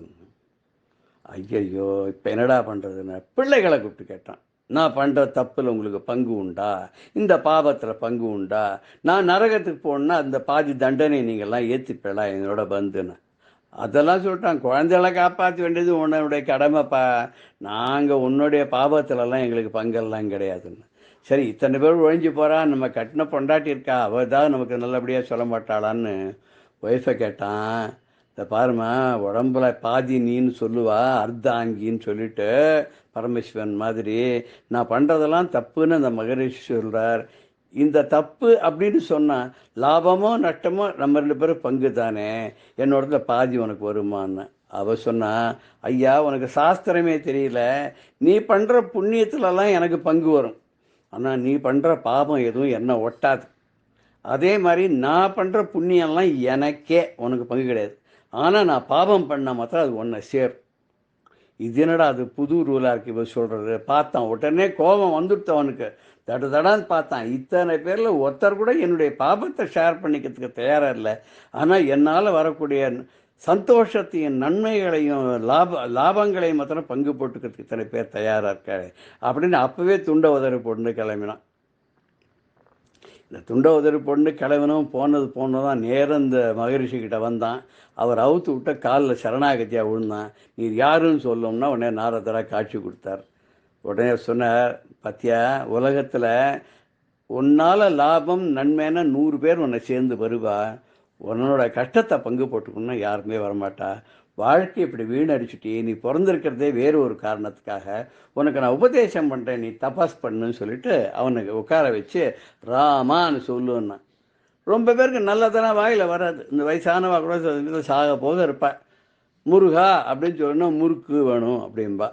ஐயையோ இப்போ என்னடா பண்ணுறதுன்னு பிள்ளைகளை கூப்பிட்டு கேட்டான், நான் பண்ணுற தப்பில் உங்களுக்கு பங்கு உண்டா, இந்த பாவத்தில் பங்கு உண்டா, நான் நரகத்துக்கு போகணுன்னா அந்த பாதி தண்டனை நீங்கள்லாம் ஏற்றிப்பேடா என்னோட பந்துன்னு. அதெல்லாம் சொல்லிட்டான், குழந்தைகளை காப்பாற்ற வேண்டியது உன்னுடைய கடமைப்பா, நாங்கள் உன்னுடைய பாபத்துலலாம் எங்களுக்கு பங்கெல்லாம் கிடையாதுன்னு. சரி, இத்தனை பேர் ஒழிஞ்சு போகிறான், நம்ம கட்டின பொண்டாட்டி இருக்கா, அவள் தான் நமக்கு நல்லபடியாக சொல்ல மாட்டாளான்னு ஒய்ஃபை கேட்டான். இந்த பாருமா, உடம்புல பாதி நீன்னு சொல்லுவா, அர்த்தாங்கின்னு சொல்லிட்டு பரமேஸ்வரன் மாதிரி நான் பண்ணுறதெல்லாம் தப்புன்னு அந்த மகரிஷி சொல்கிறார். இந்த தப்பு அப்படின்னு சொன்னால் லாபமோ நஷ்டமோ நம்ம 2 பேரும் பங்கு தானே, என்னோடத்துல பாதி உனக்கு வருமான்னு. அவ சொன்னா, ஐயா உனக்கு சாஸ்திரமே தெரியல, நீ பண்ணுற புண்ணியத்துலலாம் எனக்கு பங்கு வரும், ஆனால் நீ பண்ணுற பாபம் எதுவும் என்ன ஒட்டாது. அதே மாதிரி நான் பண்ணுற புண்ணியம்லாம் எனக்கே, உனக்கு பங்கு கிடையாது. ஆனால் நான் பாபம் பண்ண மாத்திரம் அது ஒன்றை சேரும். இது என்னடா அது புது ரூலாக இருக்கு இவ சொல்கிறது. பார்த்தான், உடனே கோபம் வந்துடுத்து அவனுக்கு. தடான்னு பார்த்தான், இத்தனை பேரில் ஒருத்தர் கூட என்னுடைய பாபத்தை ஷேர் பண்ணிக்கிறதுக்கு தயாராக இல்லை, ஆனால் என்னால் வரக்கூடிய சந்தோஷத்தையும் நன்மைகளையும் லாபங்களையும் மாத்திரம் பங்கு போட்டுக்கிறதுக்கு இத்தனை பேர் தயாராக இருக்காரு அப்படின்னு அப்போவே துண்ட உதறி பொண்ணு கிளம்பினான். இந்த துண்ட உதறி பொண்ணு கிளம்பினோம், போனதான் நேரம் இந்த மகரிஷிக்கிட்ட வந்தான். அவர் அவுத்து விட்ட காலில் சரணாகதியாக விழுந்தான். நீர் யாருன்னு சொல்லணும்னா உடனே நாரதராக காட்சி கொடுத்தார். உடனே சொன்னார், பத்தியா உலகத்தில் உன்னால் லாபம் நன்மைன்னா 100 பேர் உன்னை சேர்ந்து வருவா, உன்னோட கஷ்டத்தை பங்கு போட்டுக்கணும்னா யாருமே வரமாட்டா. வாழ்க்கை இப்படி வீணடிச்சுட்டி, நீ பிறந்திருக்கிறதே வேறு ஒரு காரணத்துக்காக, உனக்கு நான் உபதேசம் பண்ணுறேன், நீ தபாஸ் பண்ணுன்னு சொல்லிட்டு அவனுக்கு உட்கார வச்சு ராமான்னு சொல்லுன்னா. ரொம்ப பேருக்கு நல்லதெல்லாம் வாயில் வராது. இந்த வயசானவா கூட சாக போக இருப்பா. முருகா அப்படின்னு சொல்லணும், முறுக்கு வேணும் அப்படின்பா.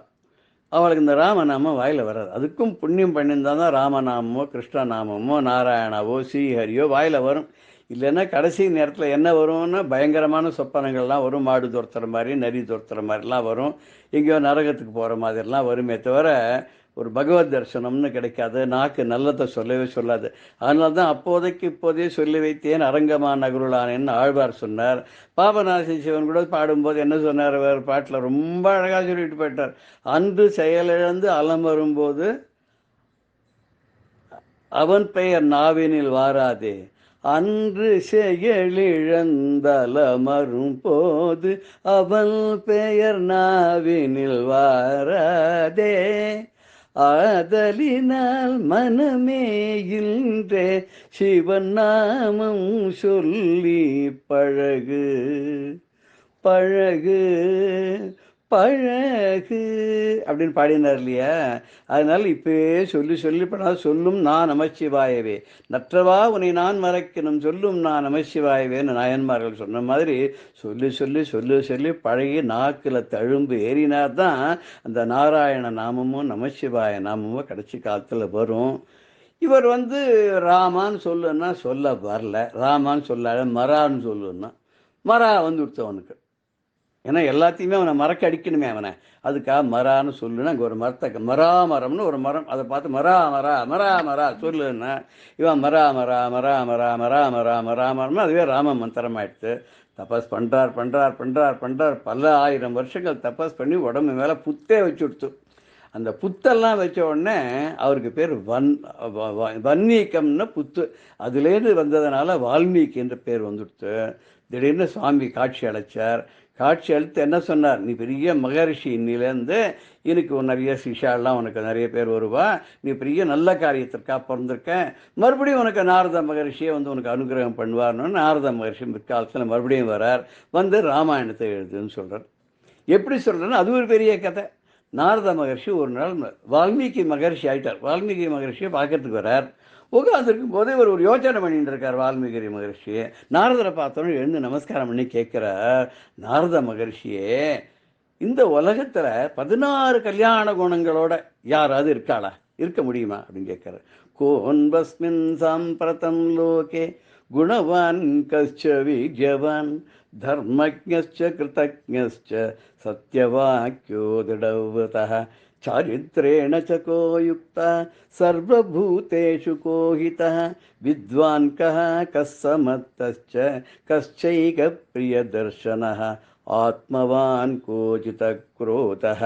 அவளுக்கு இந்த ராமநாமம் வாயில் வராது. அதுக்கும் புண்ணியம் பண்ணியிருந்தால் தான் ராமநாமமோ கிருஷ்ணநாமமோ நாராயணாவோ ஸ்ரீஹரியோ வாயில் வரும். இல்லைன்னா கடைசி நேரத்தில் என்ன வரும்னா பயங்கரமான சொப்பனங்கள்லாம் வரும். மாடு துரத்துற மாதிரி, நரி துரத்துற மாதிரிலாம் வரும். எங்கேயோ நரகத்துக்கு போகிற மாதிரிலாம் வருமே தவிர ஒரு பகவத் தரிசனம்னு கிடைக்காது. நாக்கு நல்லதை சொல்லவே சொல்லாது. அதனால தான் அப்போதைக்கு இப்போதே சொல்லி வைத்தேன் அரங்கமா நகருளானேன்னு ஆழ்வார் சொன்னார். பாபநாசி சிவன் கூட பாடும்போது என்ன சொன்னார், வேறு பாட்டில் ரொம்ப அழகாக சொல்லிட்டு போயிட்டார். அன்று செயலிழந்து அலம் வரும்போது அவன் பெயர் நாவினில் வாராதே, அன்று செயலிழந்தலமரும் போது அவன் பெயர் நாவினில் வாராதே, ஆதலினால் மனமே இன்றே சிவன் நாமம் சொல்லி பழகு பழகு பழகு அப்படின்னு பாடினார் இல்லையா. அதனால் இப்பயே சொல்லி சொல்லி பண்ணால் சொல்லும் நான் நமச்சிவாயவே, நற்றவா உன்னை நான் மறைக்கணும் சொல்லும் நான் நமச்சிவாயவேன்னு நாயன்மார்கள் சொன்ன மாதிரி சொல்லி சொல்லி சொல்லி சொல்லி பழகி நாக்கில் தழும்பு ஏறினார் தான் அந்த நாராயண நாமமும் நமச்சிவாய நாமமும் கடைசி காலத்தில் வரும். இவர் ராமான்னு சொல்லுன்னா சொல்ல வரல, ராமான்னு சொல்லாத மரான்னு சொல்லுன்னா மரா கொடுத்தவனுக்கு. ஏன்னா எல்லாத்தையுமே அவனை மறக்க அடிக்கணுமே அவனை, அதுக்காக மரான்னு சொல்லுன்னா அங்கே ஒரு மரத்தை மராமரம்னு ஒரு மரம், அதை பார்த்து மரா மரா மரா மரா சொல்லுன்னா இவன் மரா மரா மரா மரா மரா மரா மராமரம்னு அதுவே ராம மந்திரம் ஆயிடுத்து. தபஸ் பண்ணுறார் பண்ணுறார் பண்ணுறார் பண்ணுறார், பல 1000 வருஷங்கள் தபஸ் பண்ணி உடம்பு மேலே புத்தே வச்சு கொடுத்து. அந்த புத்தெல்லாம் வச்ச உடனே அவருக்கு பேர் வன்மீகம்னு புத்து, அதுலேருந்து வந்ததுனால வால்மீகி என்ற பேர் வந்துடுத்து. திடீர்னு சுவாமி காட்சி அழைச்சார். காட்சி அளித்து என்ன சொன்னார், நீ பெரிய மகரிஷி, இன்னிலேருந்து எனக்கு நிறைய சிஷாலாம் உனக்கு நிறைய பேர் வருவா, நீ பெரிய நல்ல காரியத்திற்காக பிறந்திருக்கேன், மறுபடியும் உனக்கு நாரத மகரிஷியே உனக்கு அனுகிரகம் பண்ணுவார்னு நாரத மகரிஷி பிற்காலத்தில் மறுபடியும் வரார். ராமாயணத்தை எழுதுன்னு சொல்கிறார். எப்படி சொல்கிறேன்னா அது ஒரு பெரிய கதை. நாரத மகர்ஷி ஒரு நாள் வால்மீகி மகர்ஷி ஆயிட்டார். வால்மீகி மகர்ஷியை பார்க்கறதுக்கு வரார். உட்காந்துருக்கும் போதே ஒரு யோசனை பண்ணிட்டு இருக்கார் வால்மீகி மகர்ஷி. நாரதரை பார்த்தோன்னு எழுந்து நமஸ்காரம் பண்ணி கேட்கிறார், நாரத மகர்ஷியே, இந்த உலகத்துல 16 கல்யாண குணங்களோட யாராவது இருக்காளா, இருக்க முடியுமா அப்படின்னு கேட்கிறார். கோன்பஸ்மின் சாம்பிரதம் லோகே குணவான் கஷ்ச விஜவான் தர்மஜ்ஞஸ்ச கிருதஜ்ஞஸ்ச சத்யவாக்யோ திடவ்ரதः चारित्रेण च को युक्ता सर्वभूतेषु को हितः विद्वान् कः समर्थश्च कश्चैकप्रियदर्शनः आत्मवान् को जितक्रोधः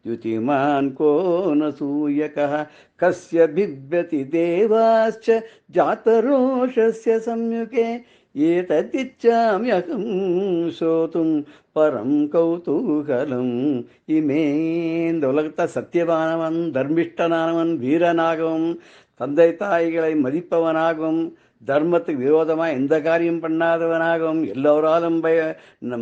द्युतिमान् को न सूयकः कस्य बिभ्यति देवाश्च जातरोषस्य संयुगे ஏததிச்சாம்யகம் சோதும் பரம் கௌதூகலம். இமே, இந்த உலகத்தை சத்தியவானவன், தர்மிஷ்டனானவன், வீரனாகவும், தந்தை தாய்களை மதிப்பவனாகவும், தர்மத்துக்கு விரோதமாக எந்த காரியம் பண்ணாதவனாகவும், எல்லோராலும்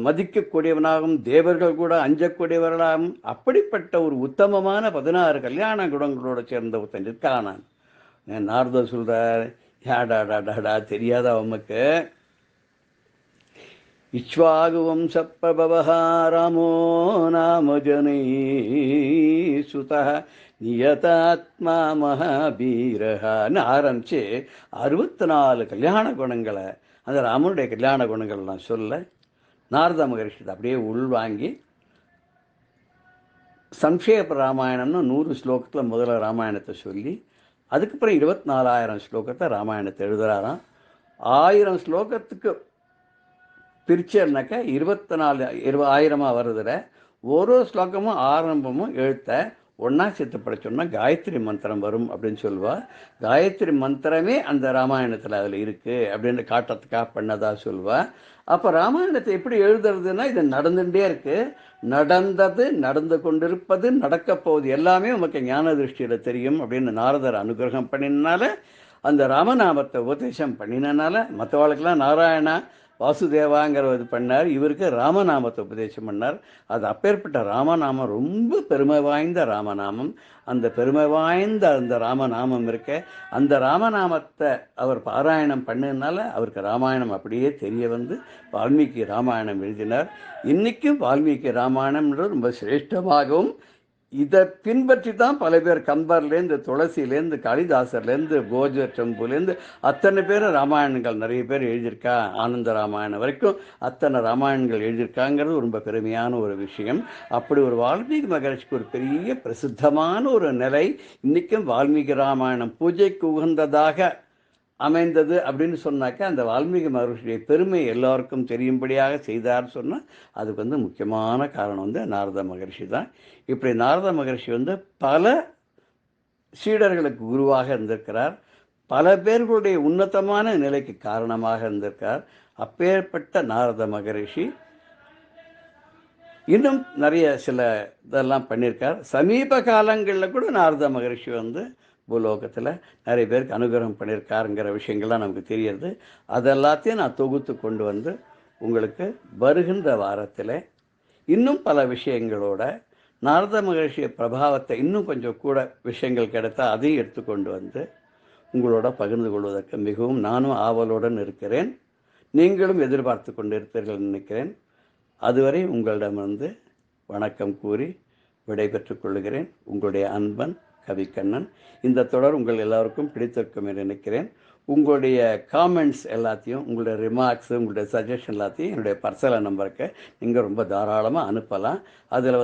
மதிக்கக்கூடியவனாகவும், தேவர்கள் கூட அஞ்சக்கூடியவர்களாகவும், அப்படிப்பட்ட ஒரு உத்தமமான 16 கல்யாண குணங்களோட சேர்ந்த ஒருத்தன் இருக்கானான். நாரத சொல்றார், யாடாடாடாடா தெரியாதா உமக்கு? இச்வாகு வம்சப்பிரபவஹ ராமோ நாம ஜனை சுதஹ நியதாத்மா மகாபீரஹன்னு ஆரம்பிச்சு 64 கல்யாண குணங்களை, அந்த ராமனுடைய கல்யாண குணங்கள்லாம் சொல்ல நாரத மகரிஷி அப்படியே உள்வாங்கி சம்ஷேப ராமாயணம்னு 100 ஸ்லோகத்தில் முதல்ல ராமாயணத்தை சொல்லி, அதுக்கப்புறம் 24,000 ஸ்லோகத்தை ராமாயணத்தை எழுதுறாராம். 1000 ஸ்லோகத்துக்கு பிரிச்சேன்னாக்கா 24,000 வருதுல ஒரு ஸ்லோகமும் ஆரம்பமும் எழுத்த ஒன்றா சேர்த்து படிச்சோம்னா காயத்ரி மந்திரம் வரும் அப்படின்னு சொல்லுவா. காயத்ரி மந்திரமே அந்த ராமாயணத்தில் அதில் இருக்குது அப்படின்னு காட்டுறதுக்காக பண்ணதா சொல்லுவா. அப்போ ராமாயணத்தை எப்படி எழுதுறதுன்னா, இது நடந்துகிட்டே இருக்குது, நடந்தது, நடந்து கொண்டிருப்பது, நடக்க போகுது, எல்லாமே உமக்கு ஞான திருஷ்டியில் தெரியும் அப்படின்னு நாரதர் அனுகிரகம் பண்ணினால, அந்த ராமநாமத்தை உபதேசம் பண்ணினால, மற்றவாளுக்கெல்லாம் நாராயணா வாசுதேவாங்கிற இது பண்ணார், இவருக்கு ராமநாமத்தை உபதேசம் பண்ணார். அது அப்பேற்பட்ட ராமநாமம் ரொம்ப பெருமை வாய்ந்த ராமநாமம். அந்த பெருமை வாய்ந்த அந்த ராமநாமம் இருக்க, அந்த ராமநாமத்தை அவர் பாராயணம் பண்ணதுனால அவருக்கு ராமாயணம் அப்படியே தெரிய வந்து வால்மீகி ராமாயணம் எழுதினார். இன்றைக்கும் வால்மீகி ராமாயணம்ன்றது ரொம்ப சிரேஷ்டமாகவும், இதை பின்பற்றி தான் பல பேர் கம்பர்லேருந்து, துளசிலேருந்து, காளிதாசர்லேருந்து, கோஜர் டெம்புலேருந்து அத்தனை பேரும் ராமாயணங்கள் நிறைய பேர் எழுதியிருக்கா. ஆனந்த ராமாயணம் வரைக்கும் அத்தனை ராமாயணங்கள் எழுதியிருக்காங்கிறது ரொம்ப பெருமையான ஒரு விஷயம். அப்படி ஒரு வால்மீகி மகரிஷிக்கு ஒரு பெரிய பிரசித்தமான ஒரு நிலை. இன்றைக்கும் வால்மீகி ராமாயணம் பூஜைக்கு உகந்ததாக அமைந்தது அப்படின்னு சொன்னாக்கா, அந்த வால்மீகி மகரிஷியுடைய பெருமை எல்லாருக்கும் தெரியும்படியாக செய்தார் சொன்னால் அதுக்கு முக்கியமான காரணம் நாரத மகரிஷி தான். இப்படி நாரத மகரிஷி பல சீடர்களுக்கு குருவாக இருந்திருக்கிறார், பல பேர்களுடைய உன்னதமான நிலைக்கு காரணமாக இருந்திருக்கார். அப்பேற்பட்ட நாரத மகரிஷி இன்னும் நிறைய சில இதெல்லாம் பண்ணியிருக்கார். சமீப காலங்களில் கூட நாரத மகரிஷி பூலோகத்தில் நிறைய பேருக்கு அனுகிரகம் பண்ணியிருக்காருங்கிற விஷயங்கள்லாம் நமக்கு தெரியுது. அதெல்லாத்தையும் நான் தொகுத்து கொண்டு உங்களுக்கு வருகின்ற வாரத்தில் இன்னும் பல விஷயங்களோட நாரத மகரிஷிய பிரபாவத்தை இன்னும் கொஞ்சம் கூட விஷயங்கள் கிடைத்தால் அதையும் எடுத்துக்கொண்டு உங்களோட பகிர்ந்து கொள்வதற்கு மிகவும் நானும் ஆவலுடன் இருக்கிறேன். நீங்களும் எதிர்பார்த்து கொண்டு இருப்பீர்கள் நினைக்கிறேன். அதுவரை உங்களிடமிருந்து வணக்கம் கூறி விடைபெற்றுக் கொள்கிறேன். உங்களுடைய அன்பன் கவிக்கண்ணன். இந்த தொடர் உங்கள் எல்லாருக்கும் பிடித்திருக்கும் என்று நினைக்கிறேன். உங்களுடைய காமெண்ட்ஸ் எல்லாத்தையும், உங்களுடைய ரிமார்க்ஸு, உங்களுடைய சஜஷன் எல்லாத்தையும் என்னுடைய பர்சனல் நம்பருக்கு நீங்கள் ரொம்ப தாராளமாக அனுப்பலாம். அதில்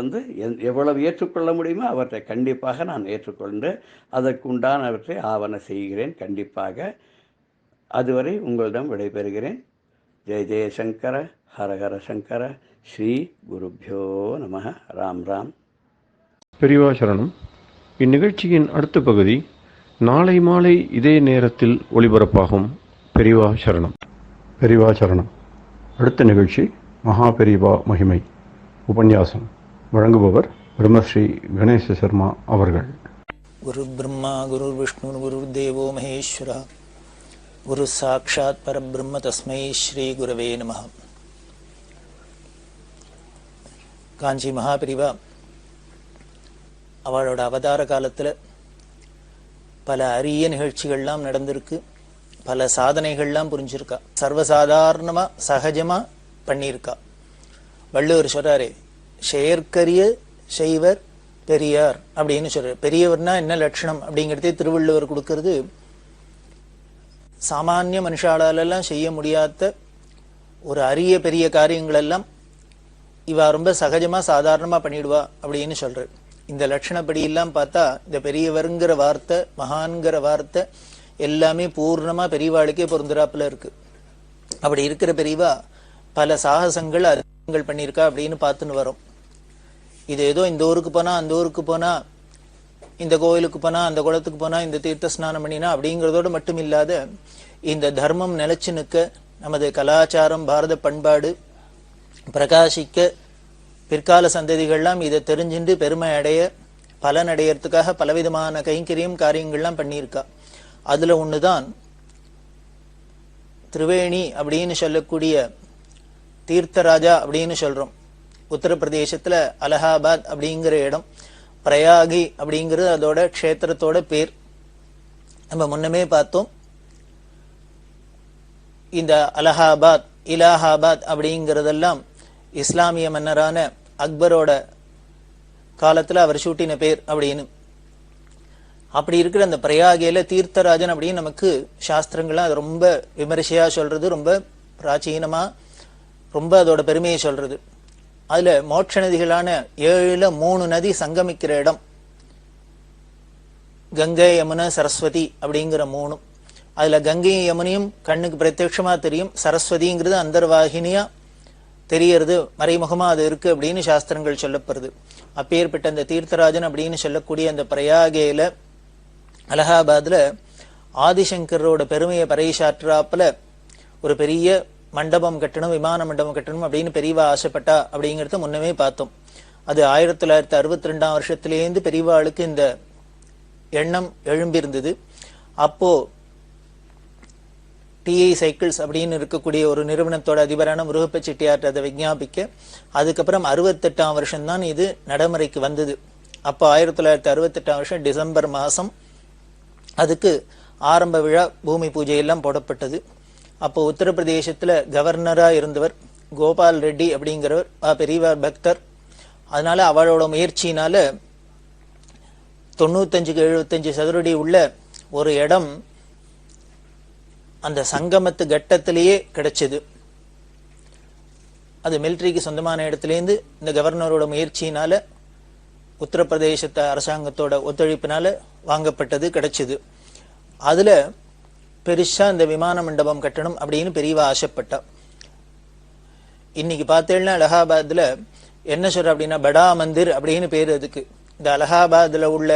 எவ்வளவு ஏற்றுக்கொள்ள முடியுமோ அவற்றை கண்டிப்பாக நான் ஏற்றுக்கொண்டு அதற்கு உண்டானவற்றை ஆவண செய்கிறேன் கண்டிப்பாக. அதுவரை உங்களிடம் விடைபெறுகிறேன். ஜெய ஜெயசங்கர, ஹரஹர சங்கர, ஸ்ரீ குருப்யோ நம. ராம் ராம்.
பெரியவா சரணம். இந்நிகழ்ச்சியின் அடுத்த பகுதி நாளை மாலை இதே நேரத்தில் ஒளிபரப்பாகும். பெரியவா சரணம். பெரியவா சரணம். அடுத்த நிகழ்ச்சி மகா பெரியவா மகிமை உபன்யாசம். வழங்குபவர் பிரம்மஸ்ரீ கணேச சர்மா அவர்கள்.
குரு பிரம்மா குரு விஷ்ணு குரு தேவோ மகேஸ்வரா குரு சாட்சாத் பரபிரம்ம தஸ்மை ஸ்ரீ குரவே நமஹ. காஞ்சி மகாபிரிவா அவளோட அவதார காலத்தில் பல அரிய நிகழ்ச்சிகள்லாம் நடந்திருக்கு, பல சாதனைகள்லாம் புரிஞ்சிருக்கா, சர்வசாதாரணமாக சகஜமாக பண்ணியிருக்கா. வள்ளுவர் சொல்கிறாரே, செயற்கரிய செய்வர் பெரியார் அப்படின்னு சொல்கிறார். பெரியவர்னா என்ன லட்சணம் அப்படிங்கிறதே திருவள்ளுவர் கொடுக்கறது. சாமானிய மனுஷாலெல்லாம் செய்ய முடியாத ஒரு அரிய பெரிய காரியங்களெல்லாம் இவா ரொம்ப சகஜமாக சாதாரணமாக பண்ணிடுவா அப்படின்னு சொல்கிறார். இந்த லட்சணப்படி எல்லாம் பார்த்தா இந்த பெரியவருங்கிற வார்த்தை, மகான்கிற வார்த்தை எல்லாமே பூர்ணமா பெரியவாளுக்கே பொருந்துறாப்புல இருக்கு. அப்படி இருக்கிற பெரியவா பல சாகசங்கள் அதிகங்கள் பண்ணியிருக்கா அப்படின்னு பார்த்துன்னு வரோம். இது ஏதோ இந்த ஊருக்கு போனா அந்த ஊருக்கு போனா, இந்த கோயிலுக்கு போனா அந்த குளத்துக்கு போனா, இந்த தீர்த்த ஸ்நானம் பண்ணினா அப்படிங்கிறதோடு மட்டும் இல்லாத இந்த தர்மம் நிலைச்சு நிற்க, நமது கலாச்சாரம், பாரத பண்பாடு பிரகாசிக்க, பிற்கால சந்ததிகள்லாம் இதை தெரிஞ்சுட்டு பெருமை அடைய, பலன் அடையறதுக்காக பலவிதமான கைங்கரியம் காரியங்கள்லாம் பண்ணியிருக்கா. அதுல ஒண்ணுதான் திரிவேணி அப்படின்னு சொல்லக்கூடிய தீர்த்தராஜா அப்படின்னு சொல்றோம். உத்தரப்பிரதேசத்துல அலகாபாத் அப்படிங்கிற இடம், பிரயாகி அப்படிங்கிறது அதோட க்ஷேத்திரத்தோட பேர். நம்ம முன்னமே பார்த்தோம். இந்த அலகாபாத், இலாஹாபாத் அப்படிங்கிறதெல்லாம் இஸ்லாமிய மன்னரான அக்பரோட காலத்துல அவர் சூட்டின பேர் அப்படின்னு. அப்படி இருக்கிற அந்த பிரயாகையில தீர்த்தராஜன் அப்படின்னு நமக்கு சாஸ்திரங்கள்லாம் அது ரொம்ப விமரிசையா சொல்றது, ரொம்ப பிராச்சீனமா ரொம்ப அதோட பெருமையை சொல்றது. அதுல மோட்ச நதிகளான 7ல 3 நதி சங்கமிக்கிற இடம், கங்கை, யமுனை, சரஸ்வதி அப்படிங்கிற 3. அதுல கங்கையும் யமுனையும் கண்ணுக்கு பிரத்யட்சமா தெரியும், சரஸ்வதிங்கிறது அந்தர்வாகினியா தெரியறது, மறைமுகமா அது இருக்கு அப்படின்னு சாஸ்திரங்கள் சொல்லப்படுது. அப்பேற்பட்ட அந்த தீர்த்தராஜன் அப்படின்னு சொல்லக்கூடிய அந்த பிரயாகையில அலகாபாத்ல ஆதிசங்கரோட பெருமையை பறைசாற்றாப்புல ஒரு பெரிய மண்டபம் கட்டணும், விமான மண்டபம் கட்டணும் அப்படின்னு பெரியவா ஆசைப்பட்டா அப்படிங்கறத முன்னமே பார்த்தோம். அது 1962ஆம் வருஷத்திலேருந்து பெரியவாளுக்கு இந்த எண்ணம் எழும்பியிருந்தது. அப்போ டிஐ சைக்கிள்ஸ் அப்படின்னு இருக்கக்கூடிய ஒரு நிறுவனத்தோட அதிபரான முருகப்ப செட்டியார் அதை விஞ்ஞாபிக்க, அதுக்கப்புறம் 68ஆம் வருஷம் தான் இது நடைமுறைக்கு வந்தது. அப்போ 1968ஆம் வருஷம் டிசம்பர் மாசம் அதுக்கு ஆரம்ப விழா, பூமி பூஜை எல்லாம் போடப்பட்டது. அப்போ உத்தரப்பிரதேசத்துல கவர்னரா இருந்தவர் கோபால் ரெட்டி அப்படிங்கிறவர் பெரியவர் பக்தர். அதனால அவளோட முயற்சியினால 95-75 சதுரடி உள்ள ஒரு இடம் அந்த சங்கமத்து கட்டத்திலேயே கிடைச்சது. அது மிலிட்டரிக்கு சொந்தமான இடத்துலேருந்து இந்த கவர்னரோட முயற்சியினால, உத்தரப்பிரதேச அரசாங்கத்தோட ஒத்துழைப்பினால வாங்கப்பட்டது, கிடைச்சது. அதுல பெருசா இந்த விமான மண்டபம் கட்டணும் அப்படின்னு பெரியவா ஆசைப்பட்டா. இன்னைக்கு பார்த்தேன்னா அலகாபாத்ல என்ன சொல்ற அப்படின்னா படா மந்திர் அப்படின்னு பேரு அதுக்கு. இந்த அலகாபாத்ல உள்ள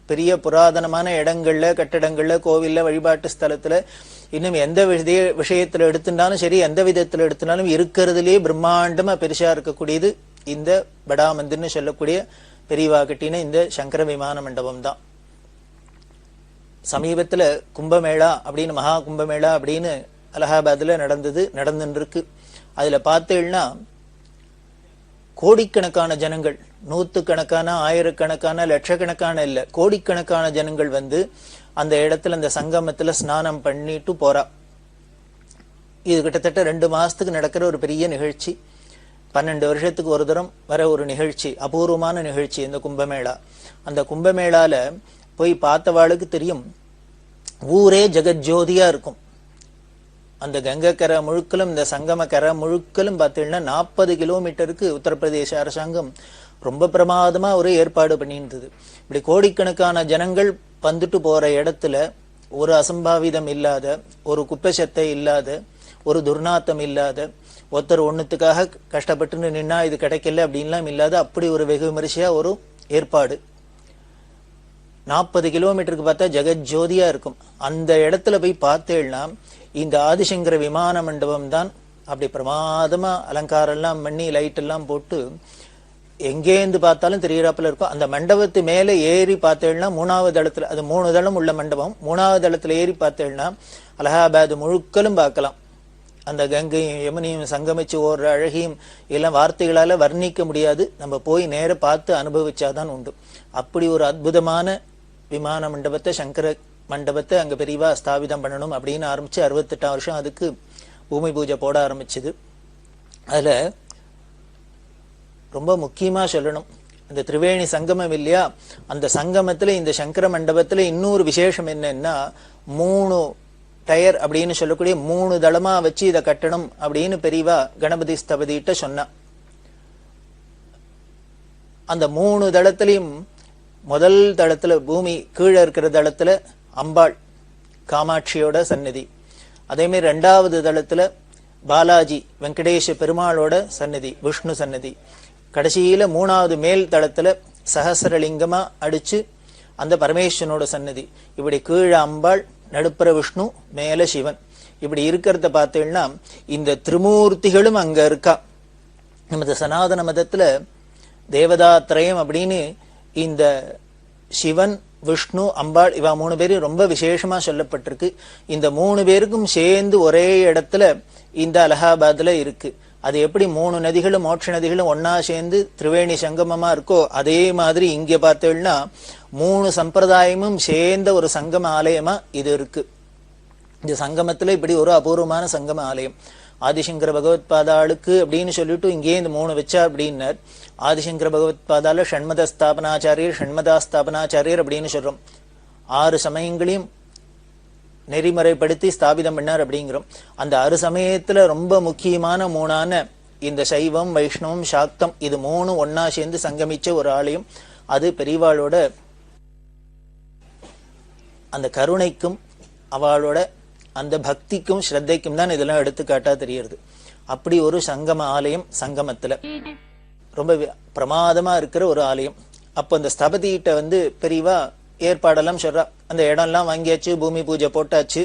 பெரிய புராதனமான இடங்கள்ல, கட்டடங்கள்ல, கோவில்ல, வழிபாட்டு ஸ்தலத்துல, இன்னும் எந்த விஷயத்துல எடுத்துட்டாலும் சரி, எந்த விதத்துல எடுத்துனாலும் இருக்கிறதுலயே பிரம்மாண்டமா பெருசா இருக்கக்கூடியது இந்த படா மந்திர்னு சொல்லக்கூடிய பெரியவா கட்டின இந்த சங்கர விமான மண்டபம் தான். சமீபத்துல கும்பமேளா அப்படின்னு, மகா கும்பமேளா அப்படின்னு அலகாபாத்ல நடந்துட்டு இருக்கு. அதுல பார்த்தேன்னா கோடிக்கணக்கான ஜனங்கள், நூத்துக்கணக்கான, ஆயிரக்கணக்கான, லட்சக்கணக்கான இல்ல, கோடிக்கணக்கான ஜனங்கள் வந்து அந்த இடத்துல அந்த சங்கமத்துல ஸ்நானம் பண்ணிட்டு போறா. இது கிட்டத்தட்ட 2 மாசத்துக்கு நடக்கிற ஒரு பெரிய நிகழ்ச்சி. 12 வருஷத்துக்கு ஒரு தரம் வர ஒரு நிகழ்ச்சி, அபூர்வமான நிகழ்ச்சி இந்த கும்பமேளா. அந்த கும்பமேளால போய் பார்த்தவாளுக்கு தெரியும், ஊரே ஜெகஜோதியா இருக்கும். அந்த கங்கக்கரை முழுக்கலும், இந்த சங்கம கரை முழுக்கலும் பார்த்தீங்கன்னா 40 கிலோமீட்டருக்கு உத்தரப்பிரதேச அரசாங்கம் ரொம்ப பிரமாதமா ஒரு ஏற்பாடு பண்ணியிருந்தது. இப்படி கோடிக்கணக்கான ஜனங்கள் வந்துட்டு போற இடத்துல ஒரு அசம்பாவிதம் இல்லாத, ஒரு குப்பை சத்தை இல்லாத, ஒரு துர்நாத்தம் இல்லாத, ஒருத்தர் ஒண்ணுத்துக்காக கஷ்டப்பட்டு நின்னா இது கிடைக்கல அப்படின்லாம் இல்லாத, அப்படி ஒரு வெகு விமரிசையா ஒரு ஏற்பாடு. 40 கிலோமீட்டருக்கு பார்த்தா ஜெகஜோதியா இருக்கும். அந்த இடத்துல போய் பார்த்தேன்னா இந்த ஆதிசங்கர விமான மண்டபம் தான் அப்படி பிரமாதமா அலங்காரம் எல்லாம் பண்ணி, லைட் எல்லாம் போட்டு எங்கேந்து பார்த்தாலும் தெரியறாப்புல இருக்கும். அந்த மண்டபத்து மேல ஏறி பார்த்தேன்னா 3வது தளத்துல, அது 3 தளம் உள்ள மண்டபம், 3வது தளத்துல ஏறி பார்த்தேன்னா அலகாபாத் முழுக்கலும் பார்க்கலாம். அந்த கங்கையும் யமுனையும் சங்கமிச்சு ஓடுற அழகையும் எல்லாம் வார்த்தைகளால வர்ணிக்க முடியாது. நம்ம போய் நேர பார்த்து அனுபவிச்சாதான் உண்டு. அப்படி ஒரு அற்புதமான விமான மண்டபத்தை, சங்கர மண்டபத்தை அங்க பெரியவா ஸ்தாபிதம் பண்ணணும் அப்படின்னு ஆரம்பிச்சு 68ஆம் வருஷம் அதுக்கு பூமி பூஜை போட ஆரம்பிச்சது. அதுல ரொம்ப முக்கியமா சொல்லணும், இந்த திரிவேணி சங்கமம் இல்லையா, அந்த சங்கமத்துல இந்த சங்கர மண்டபத்துல இன்னொரு விசேஷம் என்னன்னா, 3 டயர் அப்படின்னு சொல்லக்கூடிய 3 தளமா வச்சு இதை கட்டணும் அப்படின்னு பெரியவா கணபதி ஸ்தபதிட்ட சொன்னா. அந்த 3 தளத்திலையும் முதல் தளத்துல, பூமி கீழே இருக்கிற தளத்துல அம்பாள் காமாட்சியோட சன்னதி, அதே மாதிரி 2வது தளத்துல பாலாஜி வெங்கடேஷ பெருமாளோட சன்னதி, விஷ்ணு சன்னதி, கடைசியில 3வது மேல் தளத்துல சஹசிரலிங்கமா அடிச்சு அந்த பரமேஸ்வரனோட சன்னதி. இப்படி கீழே அம்பாள், நடுப்புற விஷ்ணு, மேல சிவன். இப்படி இருக்கிறத பார்த்தீங்கன்னா இந்த திரிமூர்த்திகளும் அங்க இருக்கா. நமது சனாதன மதத்துல தேவதாத்ரயம் அப்படின்னு இந்த சிவன், விஷ்ணு, அம்பாள் இவா 3 பேரும் ரொம்ப விசேஷமா சொல்லப்பட்டிருக்கு. இந்த 3 பேருக்கும் சேர்ந்து ஒரே இடத்துல இந்த அலகாபாத்ல இருக்கு. அது எப்படி 3 நதிகளும் மோட்ச நதிகளும் ஒன்னா சேர்ந்து திரிவேணி சங்கமமா இருக்கோ அதே மாதிரி இங்க பார்த்தோம்னா 3 சம்பிரதாயமும் சேர்ந்த ஒரு சங்கம ஆலயமா இது இருக்கு. இந்த சங்கமத்துல இப்படி ஒரு அபூர்வமான சங்கம ஆலயம். ஆதிசங்கர பகவத் பாதாளுக்கு அப்படின்னு சொல்லிட்டு இங்கே இந்த 3 வச்சா அப்படின்னார். ஆதிசங்கர பகவத் பாதால ஷண்மத ஸ்தாபனாச்சாரியர், ஷண்மதா ஸ்தாபனாச்சாரியர் அப்படின்னு சொல்றோம். 6 சமயங்களையும் நெறிமுறைப்படுத்தி ஸ்தாபிதம் பண்ணார் அப்படிங்கிறோம். அந்த 6 சமயத்துல ரொம்ப முக்கியமான 3ஆன இந்த சைவம், வைஷ்ணவம், சாக்தம் இது 3 ஒன்னா சேர்ந்து சங்கமிச்ச ஒரு ஆலயம். அது பெரியவாளோட அந்த கருணைக்கும் அவளோட அந்த பக்திக்கும் ஸ்ரத்தைக்கும் தான் இதெல்லாம் எடுத்துக்காட்டா தெரியுது. அப்படி ஒரு சங்கம ஆலயம் சங்கமத்துல ரொம்ப பிரமாதமா இருக்கிற ஒரு ஆலயம். அப்போ அந்த ஸ்தபதிகிட்ட பெரியவா ஏற்பாடெல்லாம் சொல்றா. அந்த இடம்லாம் வாங்கியாச்சு, பூமி பூஜை போட்டாச்சு.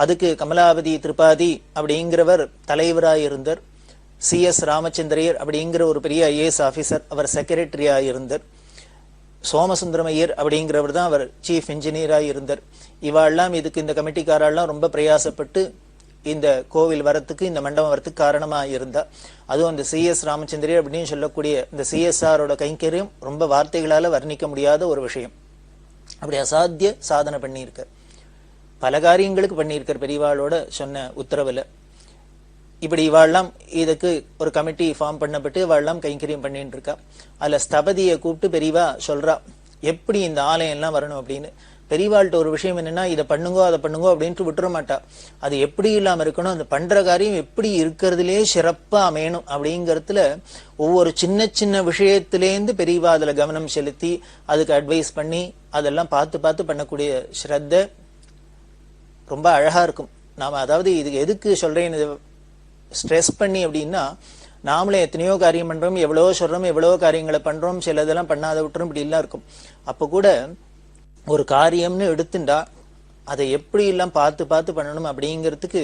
அதுக்கு கமலாபதி திரிபாதி அப்படிங்கிறவர் தலைவராயிருந்தார். CS ராமச்சந்திரையர் அப்படிங்கிற ஒரு பெரிய IAS ஆபீசர், அவர் செக்ரட்டரியாயிருந்தார். சோமசுந்தரமையர் அப்படிங்கிறவர் தான் அவர் சீஃப் இன்ஜினியராக இருந்தார். இவாள்லாம் இதுக்கு இந்த கமிட்டிக்காரெல்லாம் ரொம்ப பிரயாசப்பட்டு இந்த கோவில் வரத்துக்கு, இந்த மண்டபம் வரத்துக்கு காரணமா இருந்தா. அதுவும் அந்த CS ராமச்சந்திரர் அப்படின்னு சொல்லக்கூடிய இந்த CSRோட கைங்கரியம் ரொம்ப வார்த்தைகளால வர்ணிக்க முடியாத ஒரு விஷயம். அப்படி அசாத்திய சாதனை பண்ணியிருக்கார். பல காரியங்களுக்கு பண்ணியிருக்கார் பெரியவாளோட சொன்ன உத்தரவுல. இப்படி இவாள்லாம் இதுக்கு ஒரு கமிட்டி ஃபார்ம் பண்ணப்பட்டு இவாள்லாம் கைங்கரியம் பண்ணிட்டு இருக்கா. அதுல ஸ்தபதியை கூப்பிட்டு பெரியவா சொல்றா எப்படி இந்த ஆலயம் எல்லாம் வரணும் அப்படின்னு. பெரியவாள்கிட்ட ஒரு விஷயம் என்னன்னா, இதை பண்ணுங்கோ அதை பண்ணுங்கோ அப்படின்ட்டு விட்டுற மாட்டா. அது எப்படி இல்லாம இருக்கணும், அந்த பண்ற காரியம் எப்படி இருக்கிறதுலே சிறப்பா அமையணும் அப்படிங்கறதுல ஒவ்வொரு சின்ன சின்ன விஷயத்திலேருந்து பெரியவா அதுல கவனம் செலுத்தி அதுக்கு அட்வைஸ் பண்ணி அதெல்லாம் பார்த்து பார்த்து பண்ணக்கூடிய ஸ்ரத்த ரொம்ப அழகா இருக்கும். நாம அதாவது இது எதுக்கு சொல்றேன் ஸ்ட்ரெஸ் பண்ணி அப்படின்னா, நாமளே எத்தனையோ காரியம் பண்றோம், எவ்வளவோ சொல்றோம், எவ்வளவோ காரியங்களை பண்றோம், சில இதெல்லாம் பண்ணாத விட்டுரும், இப்படி எல்லாம் இருக்கும். அப்ப கூட ஒரு காரியம்னு எடுத்துட்டா அதை எப்படி எல்லாம் பார்த்து பார்த்து பண்ணணும் அப்படிங்கிறதுக்கு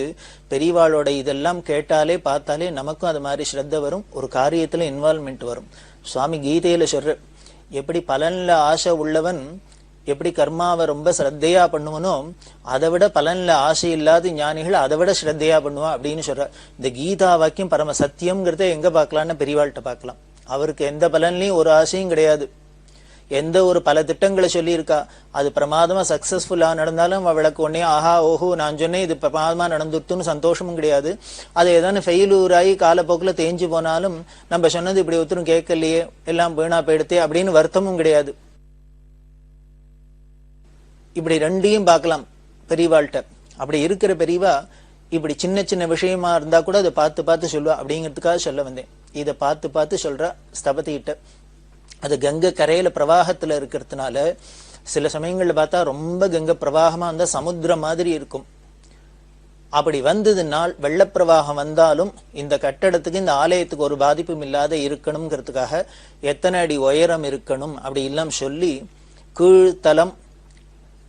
பெரியவாளோட இதெல்லாம் கேட்டாலே பார்த்தாலே நமக்கும் அது மாதிரி ஸ்ரத்த வரும், ஒரு காரியத்துல இன்வால்மெண்ட் வரும். சுவாமி கீதையில சொல்ற எப்படி பலன்ல ஆசை உள்ளவன் எப்படி கர்மாவை ரொம்ப ஸ்ரத்தையா பண்ணுவனோ அதை விட பலன்ல ஆசை இல்லாத ஞானிகள் அதை விட ஸ்ரத்தையா பண்ணுவான் அப்படின்னு சொல்ற. இந்த கீதா வாக்கியம் பரம சத்தியம்ங்கிறத எங்க பார்க்கலாம்னு பெரியவாள்கிட்ட பார்க்கலாம். அவருக்கு எந்த பலன்லயும் ஒரு ஆசையும் கிடையாது. எந்த ஒரு பல திட்டங்களை சொல்லியிருக்கா, அது பிரமாதமா சக்சஸ்ஃபுல்லா நடந்தாலும் அவளுக்கு உடனே ஆஹா ஓஹோ நான் சொன்னேன் இது பிரமாதமா நடந்துட்டுன்னு சந்தோஷமும் கிடையாது. அது ஏதாவது ஃபெயிலூர் ஆகி காலப்போக்குல தேஞ்சு போனாலும் நம்ம சொன்னது இப்படி ஒருத்தரும் கேட்கலையே, எல்லாம் வீணா போயிடுத்தே அப்படின்னு வருத்தமும் கிடையாது. இப்படி ரெண்டையும் பார்க்கலாம் பெரியவாள்கிட்ட. அப்படி இருக்கிற பெரியவா இப்படி சின்ன சின்ன விஷயமா இருந்தா கூட அதை பார்த்து பார்த்து சொல்லுவா. அப்படிங்கிறதுக்காக சொல்ல வந்தேன். இதை பார்த்து பார்த்து சொல்றா ஸ்தபதிகிட்ட. அது கங்கை கரையில பிரவாகத்துல இருக்கிறதுனால சில சமயங்கள்ல பார்த்தா ரொம்ப கங்கை பிரவாகமா இருந்தா சமுத்திரம் மாதிரி இருக்கும். அப்படி வந்ததுனால் வெள்ளப்பிரவாகம் வந்தாலும் இந்த கட்டடத்துக்கு இந்த ஆலயத்துக்கு ஒரு பாதிப்பும் இல்லாத இருக்கணும்ங்கிறதுக்காக எத்தனை அடி உயரம் இருக்கணும் அப்படி எல்லாம் சொல்லி கீழ்த்தலம்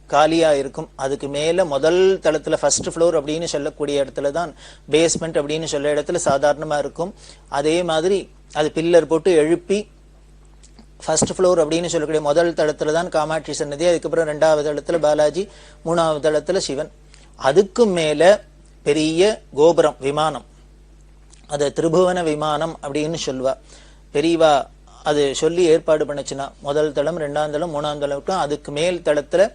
காலியா இருக்கும். அதுக்கு மேல முதல் தளத்துல ஃபர்ஸ்ட் ஃப்ளோர் அப்படின்னு சொல்லக்கூடிய இடத்துல தான் பேஸ்மெண்ட் அப்படின்னு சொல்ல இடத்துல சாதாரணமா இருக்கும். அதே மாதிரி அது பில்லர் போட்டு எழுப்பி ஃபர்ஸ்ட் ஃப்ளோர் அப்படின்னு சொல்லக்கூடிய முதல் தளத்துல தான் காமாட்சி சன்னதி, அதுக்கப்புறம் 2வது தளத்துல பாலாஜி, 3வது தளத்துல சிவன். அதுக்கு மேல பெரிய கோபுரம் விமானம், அது திரிபுவன விமானம் அப்படின்னு சொல்லுவா பெரியவா. அது சொல்லி ஏற்பாடு பண்ணுச்சுன்னா முதல் தளம் 2ஆம் தளம் 3ஆம் தளம் அதுக்கு மேல் தளத்துல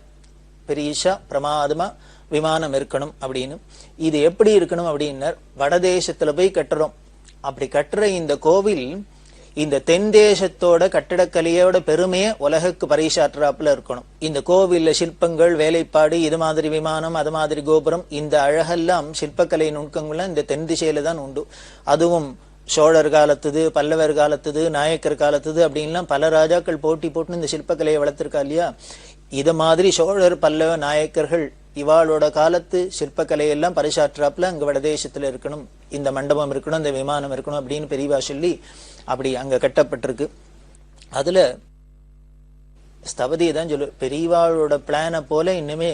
பெரியஷா பிரமாதமா விமானம் இருக்கணும் அப்படின்னு. இது எப்படி இருக்கணும் அப்படின்னா, வடதேசத்துல போய் கட்டுறோம். அப்படி கட்டுற இந்த கோவில் இந்த தென் தேசத்தோட கட்டடக்கலையோட பெருமையை உலகுக்கு பறைசாற்றாப்புல இருக்கணும். இந்த கோவில்ல சிற்பங்கள், வேலைப்பாடு, இது மாதிரி விமானம், அது மாதிரி கோபுரம், இந்த அழகெல்லாம் சிற்பக்கலை நுணுக்கங்கள்லாம் இந்த தென் திசையில தான் உண்டு. அதுவும் சோழர் காலத்துது, பல்லவர் காலத்துது, நாயக்கர் காலத்துது அப்படின்லாம் பல ராஜாக்கள் போட்டி போட்டு இந்த சிற்பக்கலையை வளர்த்திருக்கா இல்லையா. இது மாதிரி சோழர், பல்லவ, நாயக்கர்கள் இவாளோட காலத்து சிற்பக்கலையெல்லாம் பறைசாற்றாப்புல அங்க வடதேசத்துல இருக்கணும், இந்த மண்டபம் இருக்கணும், இந்த விமானம் இருக்கணும் அப்படின்னு பெரியவா சொல்லி அப்படி அங்க கட்டப்பட்டிருக்கு. அதுல ஸ்தபதியை தான் சொல்லு, பெரியவாளோட பிளானை போல இன்னுமே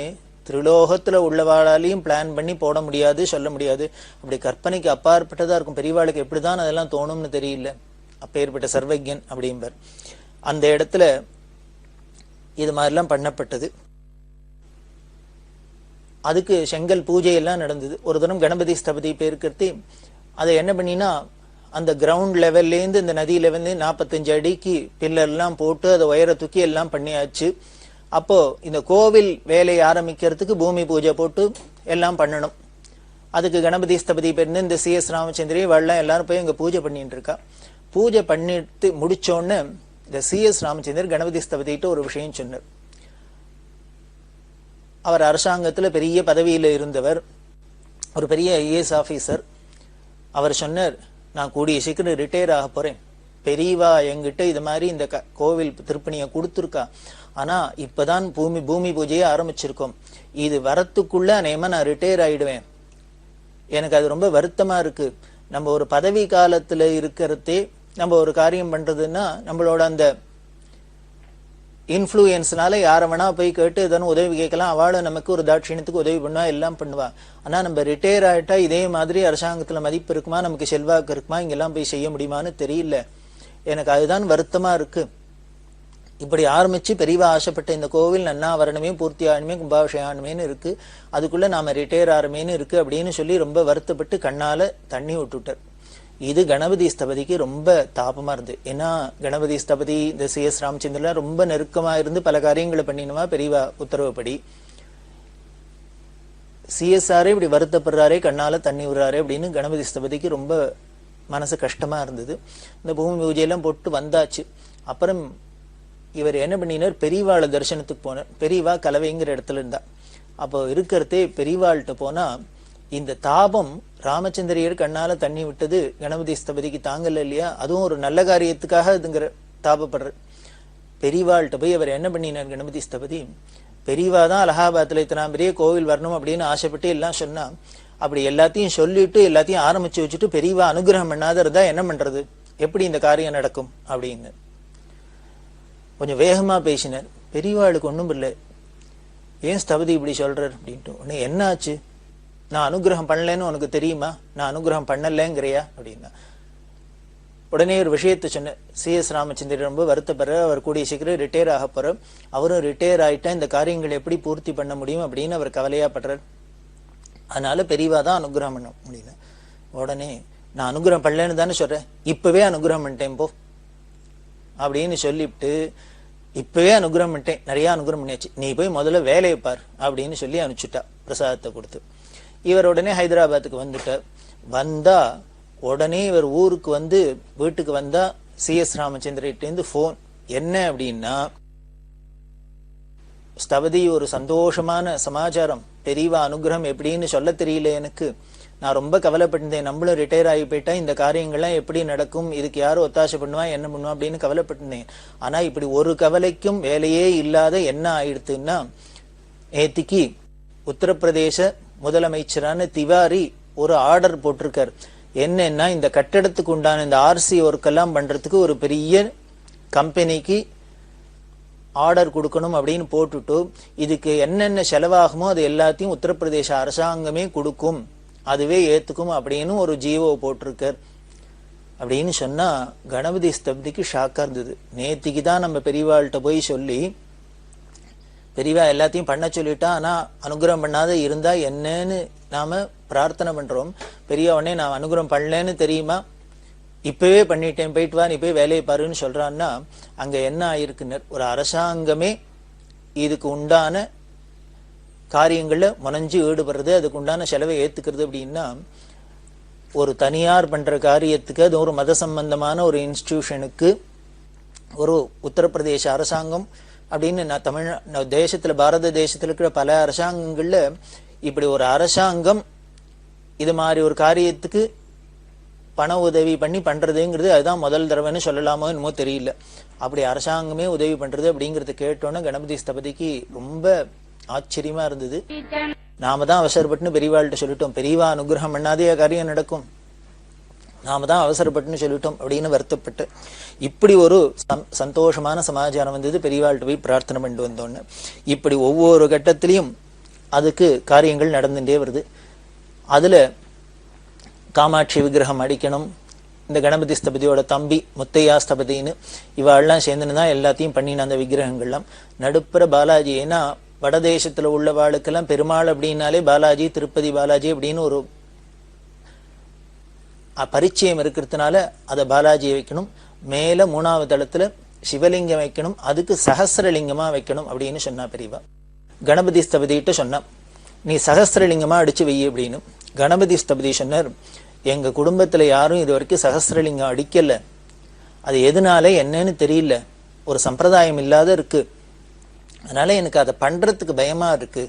திரிலோகத்துல உள்ளவாளாலையும் பிளான் பண்ணி போட முடியாது, சொல்ல முடியாது. அப்படி கற்பனைக்கு அப்பாற்பட்டதா இருக்கும். பெரியவாளுக்கு எப்படிதான் அதெல்லாம் தோணும்னு தெரியல. அப்பேற்பட்ட சர்வஜன் அப்படிம்பர். அந்த இடத்துல இது மாதிரிலாம் பண்ணப்பட்டது. அதுக்கு செங்கல் பூஜை எல்லாம் நடந்தது. ஒரு தினம் கணபதி ஸ்தபதி பேருக்கிறதி அதை என்ன பண்ணினா, அந்த கிரவுண்ட் லெவல்லேருந்து இந்த நதி லெவல்லேருந்து 45 அடிக்கு பில்லர்லாம் போட்டு அதை உயர தூக்கி எல்லாம் பண்ணியாச்சு. அப்போ இந்த கோவில் வேலையை ஆரம்பிக்கிறதுக்கு பூமி பூஜை போட்டு எல்லாம் பண்ணணும். அதுக்கு கணபதி ஸ்தபதி பேர்னு இந்த CS ராமச்சந்திரி வெள்ளம் எல்லாரும் போய் இங்க பூஜை பண்ணிட்டு இருக்கா. பூஜை பண்ணிட்டு முடிச்சோன்னு இந்த CS ராமச்சந்திரன் கணபதி ஸ்தபதிட்டு ஒரு விஷயம் சொன்னார். அவர் அரசாங்கத்துல பெரிய பதவியில இருந்தவர், ஒரு பெரிய IAS ஆபீசர். அவர் சொன்னார், நான் கூடிய சீக்கிரம் ரிட்டையர் ஆக போறேன். பெரியவா என்கிட்ட இது மாதிரி இந்த கோவில் திருப்பணியை கொடுத்துருக்கா. ஆனா இப்பதான் பூமி பூஜையை ஆரம்பிச்சிருக்கோம். இது வரத்துக்குள்ள நேமா நான் ரிட்டையர் ஆயிடுவேன். எனக்கு அது ரொம்ப வருத்தமா இருக்கு. நம்ம ஒரு பதவி காலத்துல இருக்கிறதே நம்ம ஒரு காரியம் பண்றதுன்னா நம்மளோட அந்த இன்ஃப்ளூயன்ஸ்னால யார வேணா போய் கேட்டு எதனும் உதவி கேட்கலாம். அவளை நமக்கு ஒரு தாட்சியத்துக்கு உதவி பண்ணுவா, எல்லாம் பண்ணுவா. ஆனா நம்ம ரிட்டையர் ஆயிட்டா இதே மாதிரி அரசாங்கத்துல மதிப்பு இருக்குமா, நமக்கு செல்வாக்கு இருக்குமா, இங்கெல்லாம் போய் செய்ய முடியுமான்னு தெரியல. எனக்கு அதுதான் வருத்தமா இருக்கு. இப்படி ஆரம்பிச்சு பெரியவா ஆசைப்பட்ட இந்த கோவில் நன்னா வரணுமே, பூர்த்தி ஆகணுமே, கும்பாபிஷேகம் ஆகணுமேனு இருக்கு. அதுக்குள்ள நாம ரிட்டையர் ஆறமேனு இருக்கு அப்படின்னு சொல்லி ரொம்ப வருத்தப்பட்டு கண்ணால தண்ணி விட்டுட்டார். இது கணபதி ஸ்தபதிக்கு ரொம்ப தாபமா இருந்து. ஏன்னா கணபதி ஸ்தபதி இந்த CS ராமச்சந்திரன் ரொம்ப நெருக்கமா இருந்து பல காரியங்களை பண்ணினுமா பெரியவா உத்தரவுப்படி. CSRே இப்படி வருத்தப்படுறாரே, கண்ணால தண்ணி விடுறாரே அப்படின்னு கணபதி ஸ்தபதிக்கு ரொம்ப மனசு கஷ்டமா இருந்தது. இந்த பூமி பூஜையெல்லாம் போட்டு வந்தாச்சு. அப்புறம் இவர் என்ன பண்ணினார், பெரியவாளை தரிசனத்துக்கு போனார். பெரியவா கலவைங்கிற இடத்துல இருந்தா. அப்போ இருக்கிறதே பெரியவாள்கிட்ட போனா, இந்த தாபம் ராமச்சந்திரியர் கண்ணால தண்ணி விட்டது கணபதி ஸ்தபதிக்கு தாங்கல இல்லையா, அதுவும் ஒரு நல்ல காரியத்துக்காக இதுங்கிற தாபப்படுற. பெரியவாள்கிட்ட போய் அவர் என்ன பண்ணினார் கணபதி ஸ்தபதி, பெரியவா தான் அலகாபாத்ல இத்தனை பெரிய கோவில் வரணும் அப்படின்னு ஆசைப்பட்டு எல்லாம் சொன்னா, அப்படி எல்லாத்தையும் சொல்லிட்டு எல்லாத்தையும் ஆரம்பிச்சு வச்சுட்டு பெரியவா அனுகிரகம் பண்ணாத இருந்தா என்ன பண்றது, எப்படி இந்த காரியம் நடக்கும் அப்படின்னு கொஞ்சம் வேகமா பேசினார். பெரியவாளுக்கு ஒண்ணும் இல்லை, ஏன் ஸ்தபதி இப்படி சொல்றார் அப்படின்ட்டு. உடனே என்ன ஆச்சு, நான் அனுகிரகம் பண்ணலன்னு உனக்கு தெரியுமா, நான் அனுகிரகம் பண்ணலங்கிறியா அப்படின்னா. உடனே ஒரு விஷயத்த சொன்ன. CS ராமச்சந்திரன் ரொம்ப வருத்தப்படுற, அவர் கூடிய சீக்கிரம் ரிட்டையர் ஆக போற, அவரும் ரிட்டையர் ஆயிட்டா இந்த காரியங்களை எப்படி பூர்த்தி பண்ண முடியும் அப்படின்னு அவர் கவலையா படுறார். அதனால பெரியவா தான் அனுகிரகம் பண்ண முடியல. உடனே நான் அனுகிரகம் பண்ணலன்னு தானே சொல்றேன், இப்பவே அனுகிரகம் பண்ணிட்டேன் போ அப்படின்னு சொல்லிவிட்டு, இப்பவே அனுகிரகம் பண்ணிட்டேன், நிறைய அனுகிரகம் பண்ணியாச்சு, நீ போய் முதல்ல வேலையை பார் அப்படின்னு சொல்லி அனுப்பிச்சுட்டா பிரசாதத்தை கொடுத்து. இவர் உடனே ஹைதராபாத்துக்கு வந்துட்டார். வந்தா உடனே இவர் ஊருக்கு வந்து வீட்டுக்கு வந்தா CS ராமச்சந்திரன்ட்டு போன். என்ன அப்படின்னா, ஸ்தபதி ஒரு சந்தோஷமான சமாச்சாரம், பெரியவா அனுகிரகம் எப்படின்னு சொல்ல தெரியல எனக்கு, நான் ரொம்ப கவலைப்பட்டிருந்தேன், நம்மளும் ரிட்டையர் ஆகி போயிட்டா இந்த காரியங்கள்லாம் எப்படி நடக்கும், இதுக்கு யாரும் ஒத்தாசை பண்ணுவா என்ன பண்ணுவா அப்படின்னு கவலைப்பட்டிருந்தேன். ஆனா இப்படி ஒரு கவலைக்கும் வேலையே இல்லாத என்ன ஆயிடுத்துன்னா, நேத்திக்கு உத்தரப்பிரதேச முதலமைச்சரான திவாரி ஒரு ஆர்டர் போட்டிருக்கார். என்னன்னா, இந்த கட்டடத்துக்கு உண்டான இந்த RC ஒர்க் எல்லாம் பண்றதுக்கு ஒரு பெரிய கம்பெனிக்கு ஆர்டர் கொடுக்கணும் அப்படின்னு போட்டுட்டு, இதுக்கு என்னென்ன செலவாகுமோ அது எல்லாத்தையும் உத்தரப்பிரதேச அரசாங்கமே கொடுக்கும், அதுவே ஏத்துக்கும் அப்படின்னு ஒரு ஜிஓ போட்டிருக்கார் அப்படின்னு சொன்னா கணபதி ஸ்தபதிக்கு ஷாக்கா இருந்தது. நேத்திக்கு தான் நம்ம பெரியவாள்கிட்ட போய் சொல்லி பெரியவா எல்லாத்தையும் பண்ண சொல்லிட்டா, ஆனா அனுகிரகம் பண்ணாத இருந்தா என்னன்னு நாம பிரார்த்தனை பண்றோம். பெரிய உடனே நான் அனுகிரகம் பண்ணலன்னு தெரியுமா, இப்பவே பண்ணிட்டேன், போயிட்டு வா நீ போய் வேலையை பாருன்னு சொல்றான்னா, அங்க என்ன ஆயிருக்குன்னு, ஒரு அரசாங்கமே இதுக்கு உண்டான காரியங்கள்ல முனைஞ்சு ஈடுபடுறது, அதுக்கு உண்டான செலவை ஏத்துக்கிறது அப்படின்னா, ஒரு தனியார் பண்ற காரியத்துக்கு, அது ஒரு மத சம்பந்தமான ஒரு இன்ஸ்டிடியூஷனுக்கு ஒரு உத்தரப்பிரதேச அரசாங்கம் அப்படின்னு நான் தேசத்துல பாரத தேசத்துல இருக்கிற பல அரசாங்கங்கள்ல இப்படி ஒரு அரசாங்கம் இது மாதிரி ஒரு காரியத்துக்கு பண உதவி பண்ணி பண்றதுங்கிறது அதுதான் முதல் தடவைன்னு சொல்லலாமோ என்னமோ தெரியல. அப்படி அரசாங்கமே உதவி பண்றது அப்படிங்கறத கேட்டோன்னா கணபதி ஸ்தபதிக்கு ரொம்ப ஆச்சரியமா இருந்தது. நாம தான் அவசரப்பட்டுன்னு பெரியவாள்கிட்ட சொல்லிட்டோம், பெரியவா அனுகிரகம் பண்ணாதே காரியம் நடக்கும், நாம தான் அவசரப்பட்டுன்னு சொல்லிட்டோம் அப்படின்னு வருத்தப்பட்டு, இப்படி ஒரு சந்தோஷமான சமாச்சாரம் வந்தது. பெரியவாள்கிட்ட போய் பிரார்த்தனை பண்ணிட்டு வந்தோன்னு இப்படி ஒவ்வொரு கட்டத்திலையும் அதுக்கு காரியங்கள் நடந்துட்டே வருது. அதுல காமாட்சி விக்கிரகம் அடிக்கணும், இந்த கணபதி ஸ்தபதியோட தம்பி முத்தையா ஸ்தபதின்னு இவாள்லாம் சேர்ந்துன்னு தான் எல்லாத்தையும் பண்ணின அந்த விக்கிரகங்கள்லாம். நடுப்புற பாலாஜி, ஏன்னா வடதேசத்துல உள்ள வாளுக்கெல்லாம் பெருமாள் அப்படின்னாலே பாலாஜி, திருப்பதி பாலாஜி அப்படின்னு ஒரு பரிச்சயம் இருக்கிறதுனால அதை பாலாஜியை வைக்கணும். மேல 3வது தளத்துல சிவலிங்கம் வைக்கணும், அதுக்கு சகஸ்ரலிங்கமா வைக்கணும் அப்படின்னு சொன்னா பெரியவா. கணபதி ஸ்தபதிட்ட சொன்னா, நீ சகஸ்ரலிங்கமா அடிச்சு வை அப்படின்னு. கணபதி ஸ்தபதி சொன்னார், எங்க குடும்பத்துல யாரும் இது வரைக்கும் சகஸ்ரலிங்கம் அடிக்கல, அது எதனால என்னன்னு தெரியல, ஒரு சம்பிரதாயம் இல்லாத இருக்கு, அதனால எனக்கு அதை பண்றதுக்கு பயமா இருக்கு,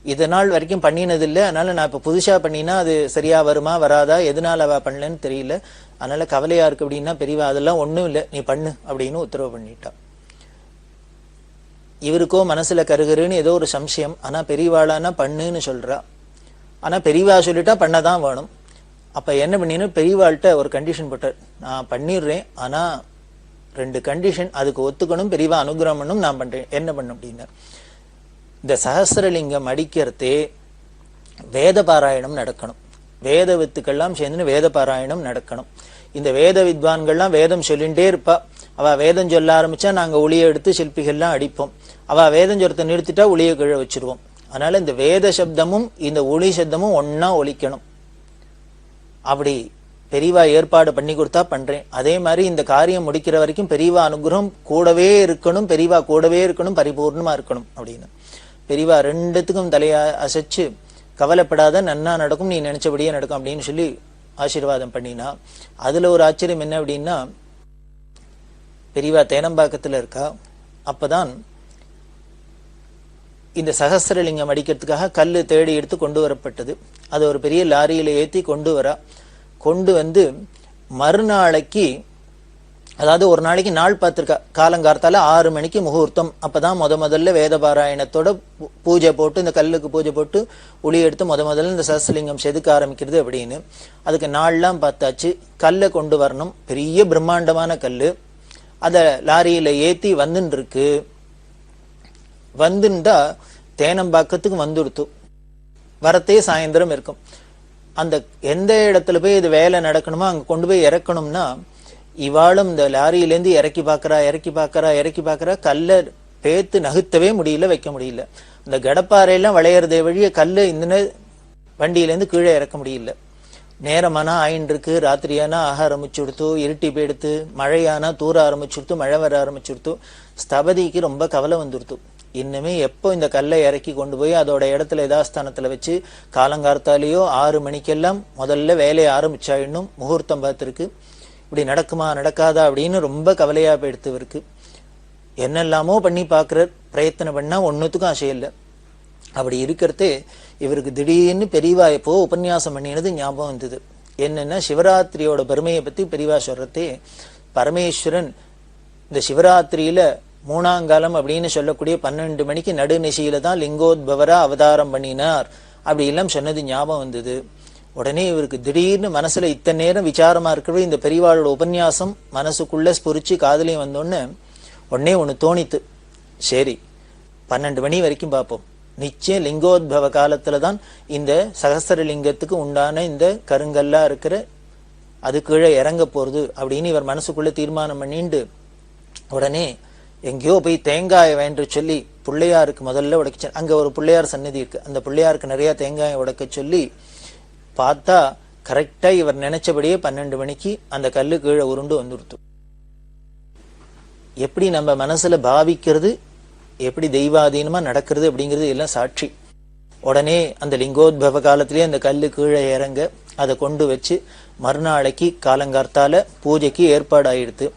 இதனால் வரைக்கும் பண்ணினதில்லை, அதனால நான் இப்ப புதுசா பண்ணினா அது சரியா வருமா வராதா, எதனால அவ பண்ணலன்னு தெரியல, அதனால கவலையா இருக்கு அப்படின்னா பெரியவா அதெல்லாம் ஒண்ணும் இல்லை, நீ பண்ணு அப்படின்னு உத்தரவு பண்ணிட்டா. இவருக்கோ மனசுல கருகருன்னு ஏதோ ஒரு சம்சயம், ஆனா பெரியவாளானா பண்ணுன்னு சொல்றா, ஆனா பெரியவா சொல்லிட்டா பண்ணதான் வேணும். அப்ப என்ன பண்ணினு பெரியவாள்கிட்ட ஒரு கண்டிஷன் போட்டார், நான் பண்ணிடுறேன், ஆனா 2 கண்டிஷன், அதுக்கு ஒத்துக்கணும், பெரியவா அனுகிரகம் பண்ணும், நான் பண்றேன், என்ன பண்ணும் அப்படின்னா, இந்த சகஸ்ரலிங்கம் அடிக்கிறதே வேத பாராயணம் நடக்கணும், வேத வித்துக்கள்லாம் சேர்ந்து வேத பாராயணம் நடக்கணும். இந்த வேத வித்வான்கள்லாம் வேதம் சொல்லிகிட்டே இருப்பா, அவ வேதம் சொல்ல ஆரம்பிச்சா நாங்க ஒளியை எடுத்து சிற்பிகள்லாம் அடிப்போம், அவ வேதம் சொல்லத்தை நிறுத்திட்டா ஒளியை கீழே வச்சிருவோம். அதனால இந்த வேத சப்தமும் இந்த ஒளி சப்தமும் ஒன்னா ஒலிக்கணும். அப்படி பெரியவா ஏற்பாடு பண்ணி கொடுத்தா பண்றேன். அதே மாதிரி இந்த காரியம் முடிக்கிற வரைக்கும் பெரியவா அனுகிரகம் கூடவே இருக்கணும், பெரியவா கூடவே இருக்கணும், பரிபூர்ணமா இருக்கணும் அப்படின்னு. பெரியவா 2த்துக்கும் தலையா அசைச்சு, கவலைப்படாத, நன்னா நடக்கும், நீ நினைச்சபடியே நடக்கும் அப்படின்னு சொல்லி ஆசீர்வாதம் பண்ணினா. அதுல ஒரு ஆச்சரியம் என்ன அப்படின்னா, பெரியவா தேனம்பாக்கத்துல இருக்கா. அப்பதான் இந்த சகஸ்ரலிங்கம் அடிக்கிறதுக்காக கல்லு தேடி எடுத்து கொண்டு வரப்பட்டது. அது ஒரு பெரிய லாரியில ஏற்றி கொண்டு வந்து மறுநாளைக்கு, அதாவது ஒரு நாளைக்கு நாள் பார்த்திருக்கா, காலங்கார்த்தால 6 மணிக்கு முகூர்த்தம், அப்பதான் முதல்ல வேத பாராயணத்தோட பூஜை போட்டு, இந்த கல்லுக்கு பூஜை போட்டு ஒளி எடுத்து முதல்ல இந்த சகஸ்ரலிங்கம் செதுக்க ஆரம்பிக்கிறது அப்படின்னு. அதுக்கு நாள்லாம் பார்த்தாச்சு. கல்லை கொண்டு வரணும், பெரிய பிரம்மாண்டமான கல்லு, அத லாரியில ஏத்தி வந்துன்னு இருக்கு. வந்துண்டா தேனம்பாக்கத்துக்கு வந்துடுத்து, வரத்தே சாயந்தரம் இருக்கும். அந்த எந்த இடத்துல போய் இது வேலை நடக்கணுமோ அங்க கொண்டு போய் இறக்கணும்னா, இவாளும் இந்த லாரியிலேருந்து இறக்கி பார்க்கறா, கல்லை பேத்து நகுத்தவே முடியல, வைக்க முடியல. இந்த கடப்பாறையெல்லாம் விளையறதே வழிய கல்லை இந்த வண்டியிலேருந்து கீழே இறக்க முடியல. நேரமானா ஆயின்னு இருக்கு, ராத்திரியானா ஆக ஆரம்பிச்சுடுத்து, இருட்டி போயிடுத்து, மழையானா தூர ஆரம்பிச்சுடுத்து, மழை வர ஆரம்பிச்சுடுத்து. ஸ்தபதிக்கு ரொம்ப கவலை வந்துடுத்து. இன்னுமே எப்போ இந்த கல்லை இறக்கி கொண்டு போய் அதோட இடத்துல யதாஸ்தானத்துல வச்சு காலங்கார்த்தாலேயோ 6 மணிக்கெல்லாம் முதல்ல வேலையை ஆரம்பிச்சாயின்னும், முகூர்த்தம் பார்த்துருக்கு, இப்படி நடக்குமா நடக்காதா அப்படின்னு ரொம்ப கவலையா போயிடுத்து இருக்கு. என்னெல்லாமோ பண்ணி பார்க்குற பிரயத்தனம் பண்ணா ஒன்னுத்துக்கும் ஆசை இல்லை. அப்படி இருக்கிறதே இவருக்கு திடீர்னு பெரியவா எப்போ உபன்யாசம் பண்ணினது ஞாபகம் வந்தது. என்னன்னா, சிவராத்திரியோட பெருமையை பத்தி பெரியவா சொல்றதே, பரமேஸ்வரன் இந்த சிவராத்திரியில 3ஆங்காலம் அப்படின்னு சொல்லக்கூடிய 12 மணிக்கு நடுநிசையில தான் லிங்கோத்பவரா அவதாரம் பண்ணினார் அப்படி எல்லாம் சொன்னது ஞாபகம் வந்தது. உடனே இவருக்கு திடீர்னு மனசுல இத்தனை நேரம் விசாரமா இருக்கிறது இந்த பெரியவாளோட உபன்யாசம் மனசுக்குள்ள ஸ்புரிச்சு காதலையும் வந்தோன்னு உடனே ஒண்ணு தோணித்து, சரி 12 மணி வரைக்கும் பார்ப்போம், நிச்சயம் லிங்கோத்பவ காலத்துலதான் இந்த சகஸ்ரலிங்கத்துக்கு உண்டான இந்த கருங்கல்லா இருக்கிற அது கீழே இறங்க போறது அப்படின்னு இவர் மனசுக்குள்ள தீர்மானம் பண்ணிண்டு உடனே எங்கேயோ போய் தேங்காயை வேண்டு சொல்லி பிள்ளையாருக்கு முதல்ல உடைக்க, அங்க ஒரு பிள்ளையார் சன்னதி இருக்கு, அந்த பிள்ளையாருக்கு நிறைய தேங்காயை உடைக்க சொல்லி பார்த்தா கரெக்டா இவர் நினைச்சபடியே 12 மணிக்கு அந்த கல்லு கீழே உருண்டு வந்துடுத்து. எப்படி நம்ம மனசுல பாவிக்கிறது, எப்படி தெய்வாதீனமா நடக்கிறது அப்படிங்கிறது எல்லாம் சாட்சி. உடனே அந்த லிங்கோத்பவ காலத்திலேயே அந்த கல்லு கீழே இறங்க அதை கொண்டு வச்சு மறுநாளைக்கு காலங்கார்த்தால பூஜைக்கு ஏற்பாடாயிடுது.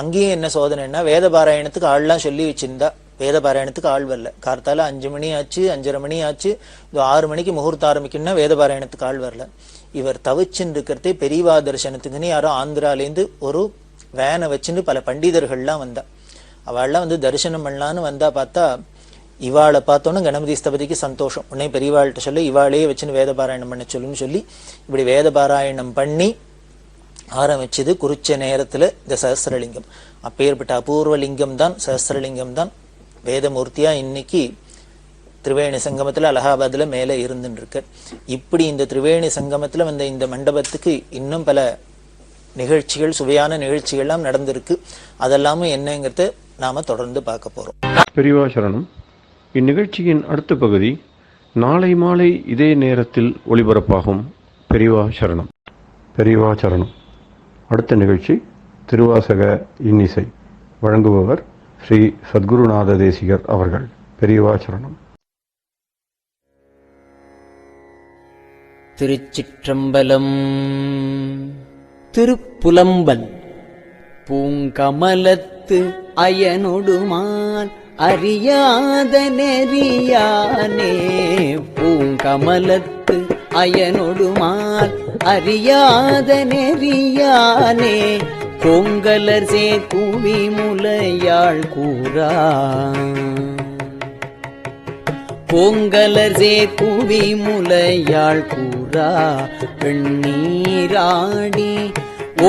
அங்கேயும் என்ன சோதனைன்னா, வேத பாராயணத்துக்கு ஆள்லாம் சொல்லி வச்சிருந்தா வேத பாராயணத்துக்கு ஆள் வரல. கார்த்தால 5 மணி ஆச்சு, 5:30 மணி ஆச்சு, 6 மணிக்கு முகூர்த்தம் ஆரம்பிக்கணும்னா வேத பாராயணத்துக்கு ஆள் வரல. இவர் தவிச்சுன்னு இருக்கிறதே பெரியவா தரிசனத்துக்குன்னு யாரோ ஆந்திராலேருந்து ஒரு வேனை வச்சுன்னு பல பண்டிதர்கள்லாம் வந்தா. அவள்லாம் வந்து தரிசனம் பண்ணலான்னு வந்தா. பார்த்தா இவாளை பார்த்தோன்னு கணபதி ஸ்தபதிக்கு சந்தோஷம். உடனே பெரியவாள்கிட்ட சொல்லி இவாளையே வச்சுன்னு வேத பாராயணம் பண்ண சொல்லுன்னு சொல்லி இப்படி வேத பாராயணம் பண்ணி ஆரம்பிச்சது. குறிச்ச நேரத்துல இந்த சஹஸ்ரலிங்கம், அப்பேற்பட்ட அபூர்வ லிங்கம் தான் சஹஸ்ரலிங்கம் தான் வேதமூர்த்தியா இன்னைக்கு திரிவேணி சங்கமத்தில் அலகாபாத்தில் மேலே இருந்துருக்கு. இப்படி இந்த திரிவேணி சங்கமத்தில் வந்த இந்த மண்டபத்துக்கு இன்னும் பல நிகழ்ச்சிகள், சுவையான நிகழ்ச்சிகள்லாம் நடந்திருக்கு. அதெல்லாமும் என்னங்கிறத நாம தொடர்ந்து பார்க்க போறோம்.
பெரியவா சரணம். இந்நிகழ்ச்சியின் அடுத்த பகுதி நாளை மாலை இதே நேரத்தில் ஒளிபரப்பாகும். பெரியவா சரணம். பெரியவா சரணம். அடுத்த நிகழ்ச்சி திருவாசக இன்னிசை. வழங்குபவர் ஸ்ரீ சத்குருநாத தேசிகர் அவர்கள். பெரியவா சரணம்.
திருச்சிற்றம்பலம். திருப்புலம்பல். பூங்கமலத்து அயனொடுமான் அறியாத நெறியானே, பூங்கமலத்து அயனொடுமான் அறியாத நெறியானே, கோங்கலர் சேக்குவி முலையாள் கூறா, கோங்கலர் சேக்குவி முலையாள் கூறா, வெண்ணீராடி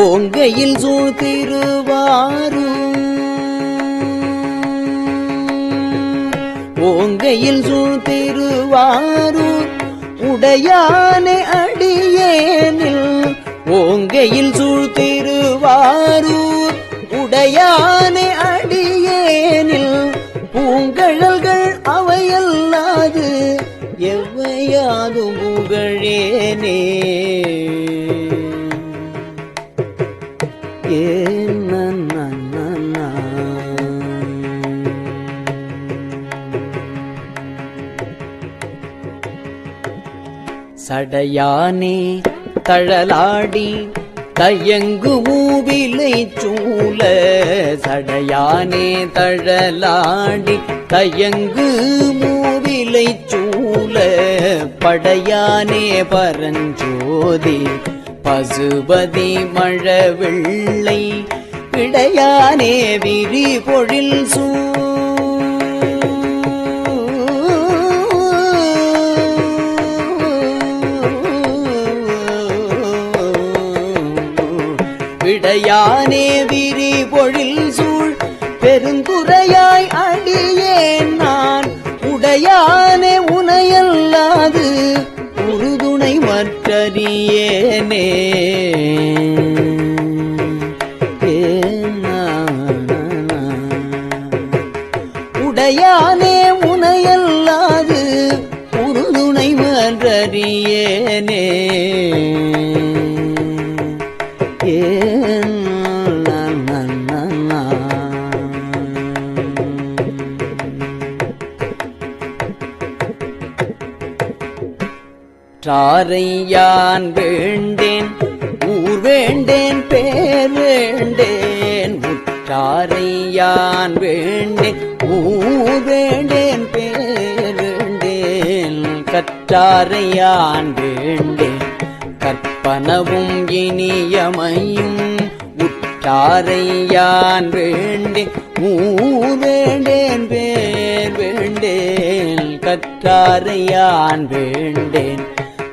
ஓங்கையில் சூழ்திருவாரூர், ஓங்கையில் சூழ்திருவாரூர் உடையானே அடியேனில், ஓங்கையில் சூழ்திருவாரூர் உடையானே அடியேனில், பூங்கழல்கள் அவையல்லாது எவ்வையாதும் புகழேனே. சடையானே தழலாடி தயங்கு மூவிலை சூழ, சடையானே தழலாடி தயங்கு மூவிலை சூழ, படையானே பரஞ்சோதி பசுபதி மழவெள்ளை, பிடையானே விரி பொழில் சூ, விடையானே விரி பொழில் சூழ் பெருந்துரையாய் அடியேன் நான், உடையானே உனையல்லாது உறுதுணை மற்றறியேனே. உடையானே உனையல்லாது உறுதுணை மற்றறியேனே. ாரையான் வேண்டேன் ஊர் வேண்டேன் பேர் வேண்டேன், உற்றாரையான் வேண்டேன் ஊர் வேண்டேன் பேர் வேண்டேன், கற்றாரையான் வேண்டேன் கற்பனவும் இனியமையும், உற்றாரையான் வேண்டேன் ஊர் வேண்டேன் பேர் வேண்டேன், கற்றாரையான் வேண்டேன்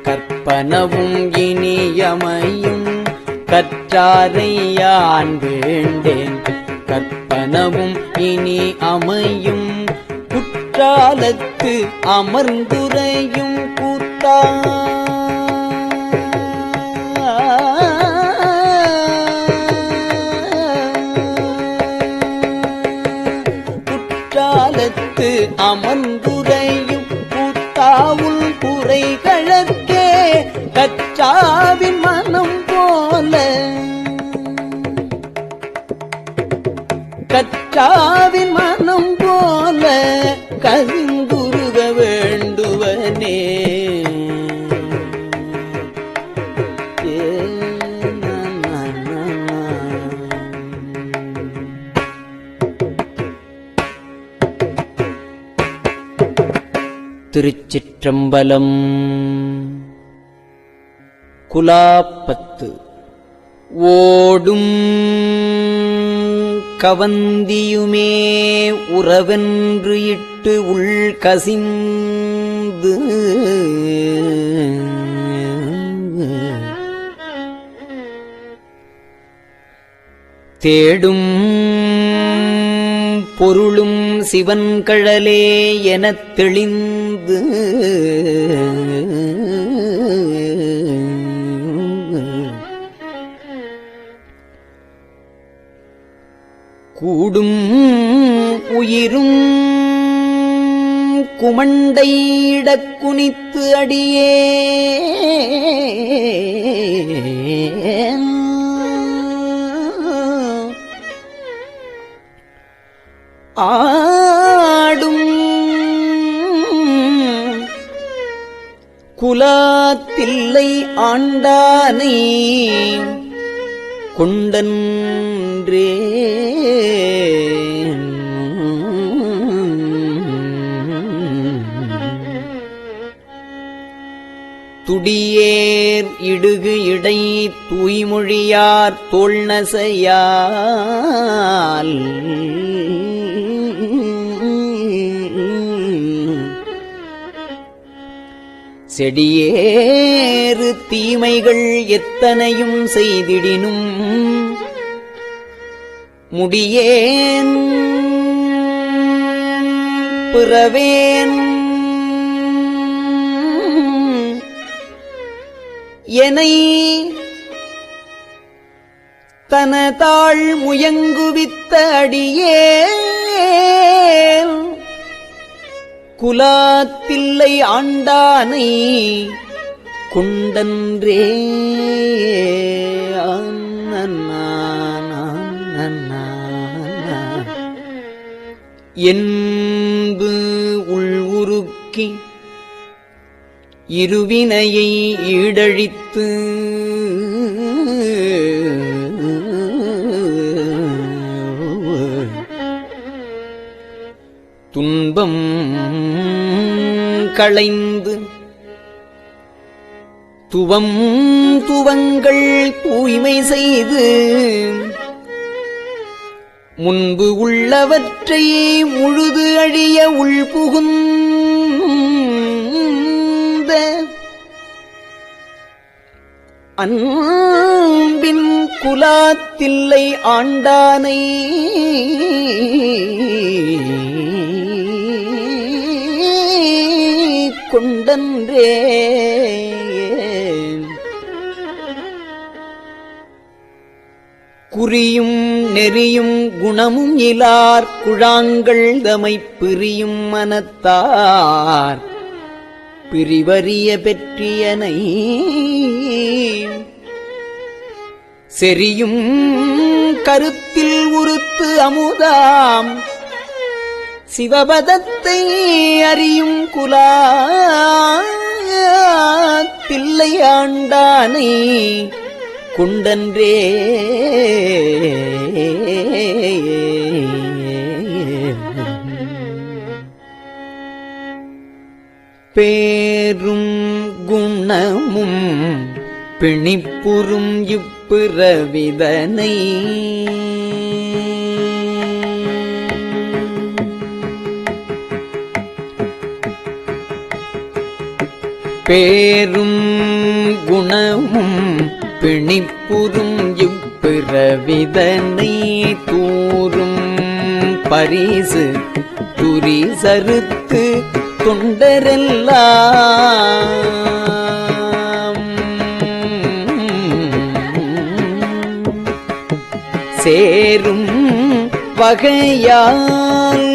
கற்பனவும் இனியமையும், கற்றாரையான் வேண்டேன் கற்பனவும் இனி அமையும், குற்றாலத்து அமர்ந்துரையும் கூத்தா, குற்றாலத்து அமர்ந்துரையும் கூத்தாவுள் குறை கழற்கே, கற்றாவின் மனம் போல, கற்றாவின் மனம் போல கவிந்துருக வேண்டுவனே. திருச்சிற்றம்பலம். குலாப்பத்து. ஓடும் கவந்தியுமே உறவென்று இட்டு உள் கசிந்து, தேடும் பொருளும் சிவன்கழலே எனத் தெளிந்து கூடும் உயிரும் குமண்டையிடக் குனித்து அடியே ஆடும் குலாத்தில்லை ஆண்டானை கொண்டன்றே துடியேர் இடுகு இடை தூய்மொழியார் தோள்நசையால் செடியேறு தீமைகள் எத்தனையும் செய்திடினும் முடியேன் பிறவேன் எனை தனதாள் முயங்குவித்த அடியேன் குலாத்தில்லை ஆண்டானை கொண்டன்றே. என்பு உள்வுருக்கி இருவினையை ஈடழித்து துன்பம் களைந்து துவங்கள் தூய்மை செய்து முன்பு உள்ளவற்றை முழுது அழிய உள்புகுந்த அன்பின் குலாத்தில்லை ஆண்டானை கொண்டன்றே. குறியும் நெறியும் குணமும் இலார் குழாங்கள் தமைப் பிரியும் மனத்தார் பிரிவறிய பெற்றியனை செறியும் கருத்தில் உறுத்து அமுதாம் சிவபதத்தை அறியும் குலாத்தில்லை ஆண்டானை கொண்டன்றே. பேரும் குணமும் பிணிப்புறும் இப்பிறவிதனை பேரும் குணமும் பிணிப்புறும் இப்பிறவிதனை தூரும் பரிசு துரிசறுத்து தொண்டரெல்லாம் சேரும் வகையால்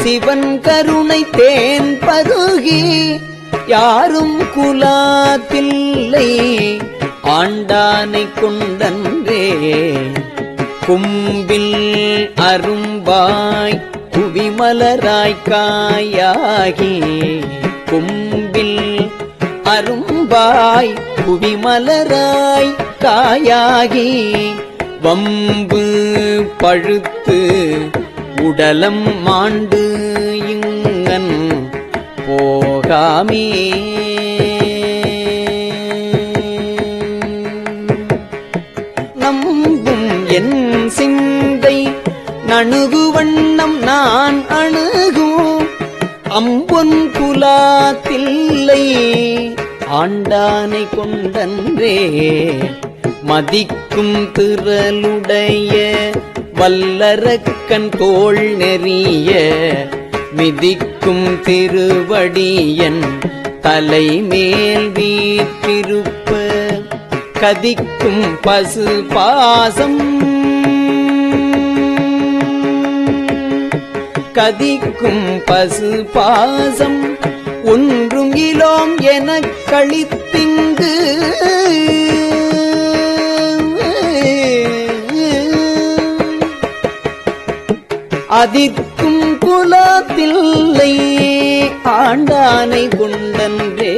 சிவன் கருணை தேன் பருகி யாரும் குலாத்தில்லை ஆண்டானை கொண்டன்றே. கும்பில் அரும்பாய் குவிமலராய் காயாகி கும்பில் அரும்பாய் குவிமலராய் காயாகி வம்பு பழுத்து உடலம் மாண்டு இங்கன் போகாமே. நம்பும் என் சிந்தை நணுகு வண்ணம் நான் அணுகும் அம்பொன் குலாத்தில்லை ஆண்டானை கொண்டன்றே மதிக்கும் திரளுடைய வல்லரக்கன் தோள் நெறிய மிதிக்கும் திருவடியன் தலைமேல் வீற்றிருப்ப கதிக்கும் பசு பாசம் கதிக்கும் பசு பாசம் ஒன்றும் இலோம் எனக் கழித்திங்கு அதிக்கும் குலத்தில்லை ஆண்டானை கொண்டன்றே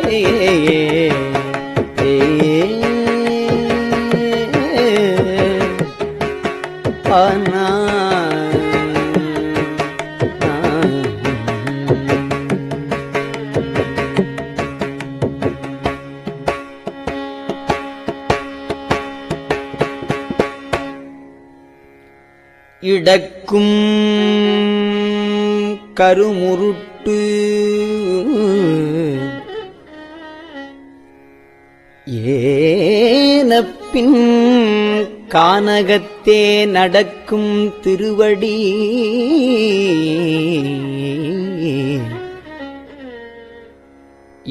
ஆனா இடக்கும் கருமுருட்டு ஏனப்பின் கானகத்தே நடக்கும் திருவடி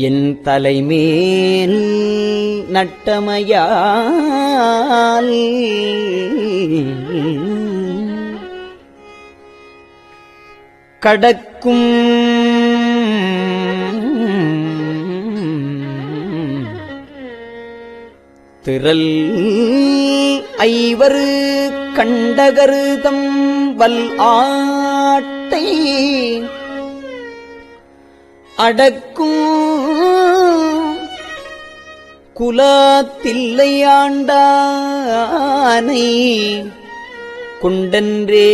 என் தலைமேல் நட்டமையால் கடக்கும் திரள் ஐவர் கண்டகருதம் வல் ஆட்டை அடக்கும் குலத்தில்லை ஆண்டானை கொண்டன்றே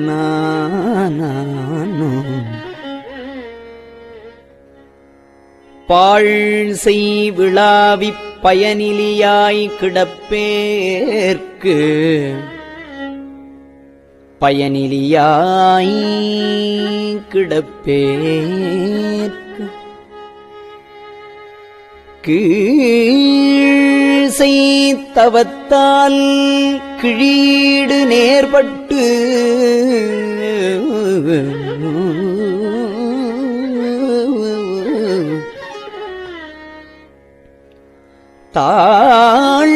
நானோ பாழ் செய் விழாவிப் பயனிலியாய் கிடப்பேற்கு பயனிலியாய் கிடப்பேற்கு கீழ் செய்தவத்தால் கிழீடு நேர்பட்டு தாழ்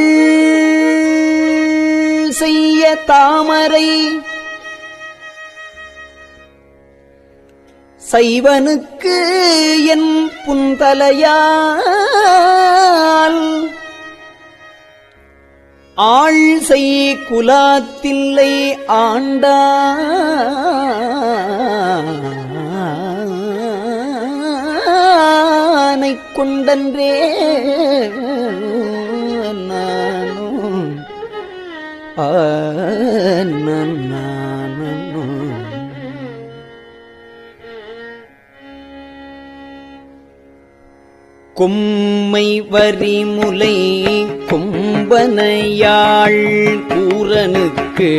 செய்ய தாமரை சைவனுக்கு என் புந்தலையால் ஆள் செய் குலாத்தில்லை ஆண்டானை கொண்டன்றே நானும் கொம்மை வரிமுலை கொம்பனையாள் கூரனுக்கு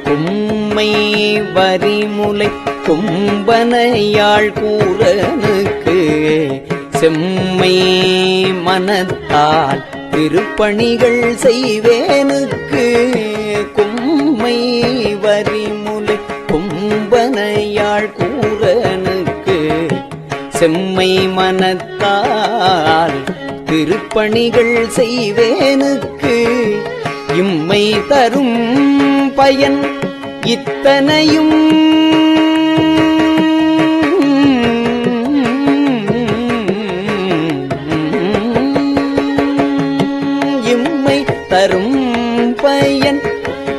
கொம்மை வரிமுலை கொம்பனையாள் கூரனுக்கு செம்மை மனத்தால் திருப்பணிகள் செய்வேனுக்கு கொம்மை வரிமுலை கொம்பனையாள் கூரனுக்கு செம்மை மனத்தால் திருப்பணிகள் செய்வேனுக்கு இம்மை தரும் பயன் இத்தனையும் இம்மை தரும் பயன்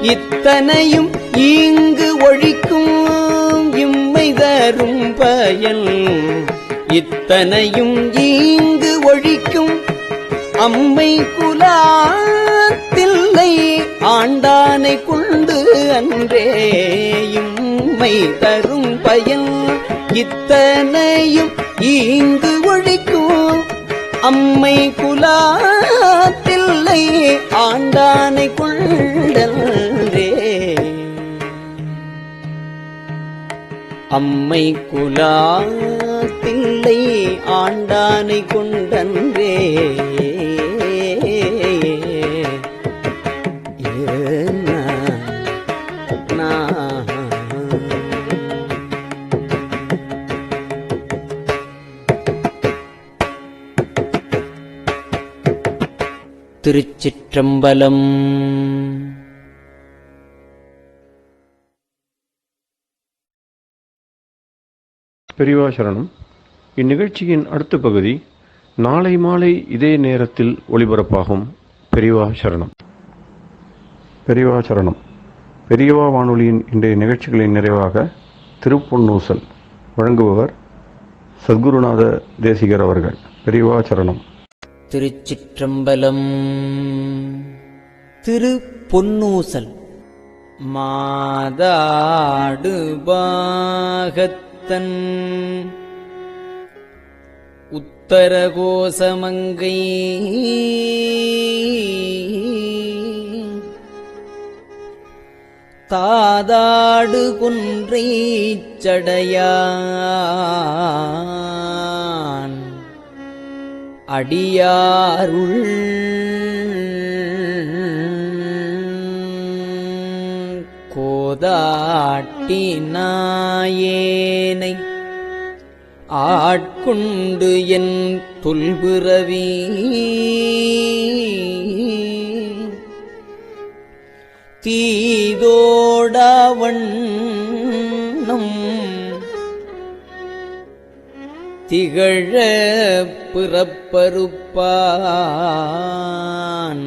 இத்தனையும் இங்கு ஒழிக்கும் இம்மை தரும் பயன் இத்தனையும் ஈங்கு ஒழிக்கும் அம்மை குலாத்தில்லை ஆண்டானை கொண்டு அன்றே இம்மை தரும் பயன் இத்தனையும் ஈங்கு ஒழிக்கும் அம்மை குலாத்தில்லை ஆண்டானை கொண்டன்றே அம்மை குலாத்தில்லை ஆண்டானை கொண்டன்றே திருச்சிற்றம்பலம்.
பெரியவா சரணம். இந்நிகழ்ச்சியின் அடுத்த பகுதி நாளை மாலை இதே நேரத்தில் ஒளிபரப்பாகும். பெரியவா சரணம். பெரியவா சரணம். பெரியவா வானொலியின் இன்றைய நிகழ்ச்சிகளின் நிறைவாக திருப்பொன்னூசல் வழங்குபவர் சத்குருநாத தேசிகர் அவர்கள். பெரியவா சரணம்.
திருச்சிற்றம்பலம். திருப்பொன்னூசல். மாதாடு பாகத்தன் உத்தரகோசமங்கை தாதாடு குன்றை சடையான் அடியாருள் கோதாட்டி நாயேனை ஆட்கொண்டு என் தொல்பிறவி தீதோடவண்ணம் திகழ பிறப்பறுப்பான்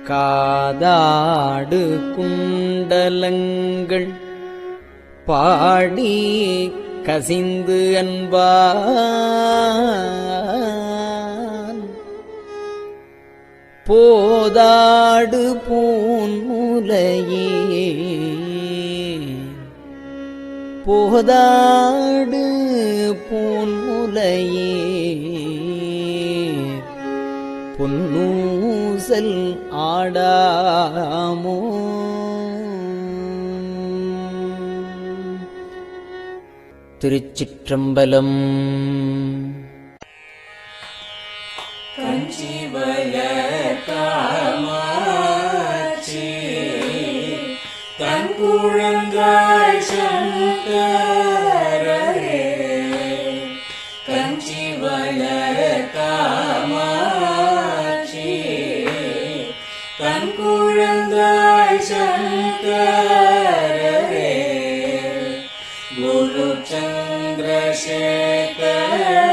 காதாடு குண்டலங்கள் பாடி கசிந்து அன்பான் போதாடு பூன்முலையே போதாடு பூன்முலையே பொன்னூசல் ஆடாமோ. திருச்சிற்றம்பலம்.
கஞ்சிவய காமாட்சி தன் குழந்தாய் சங்கரரே கஞ்சிவய காமாட்சி தன் குழந்தாய் சங்கரரே குரு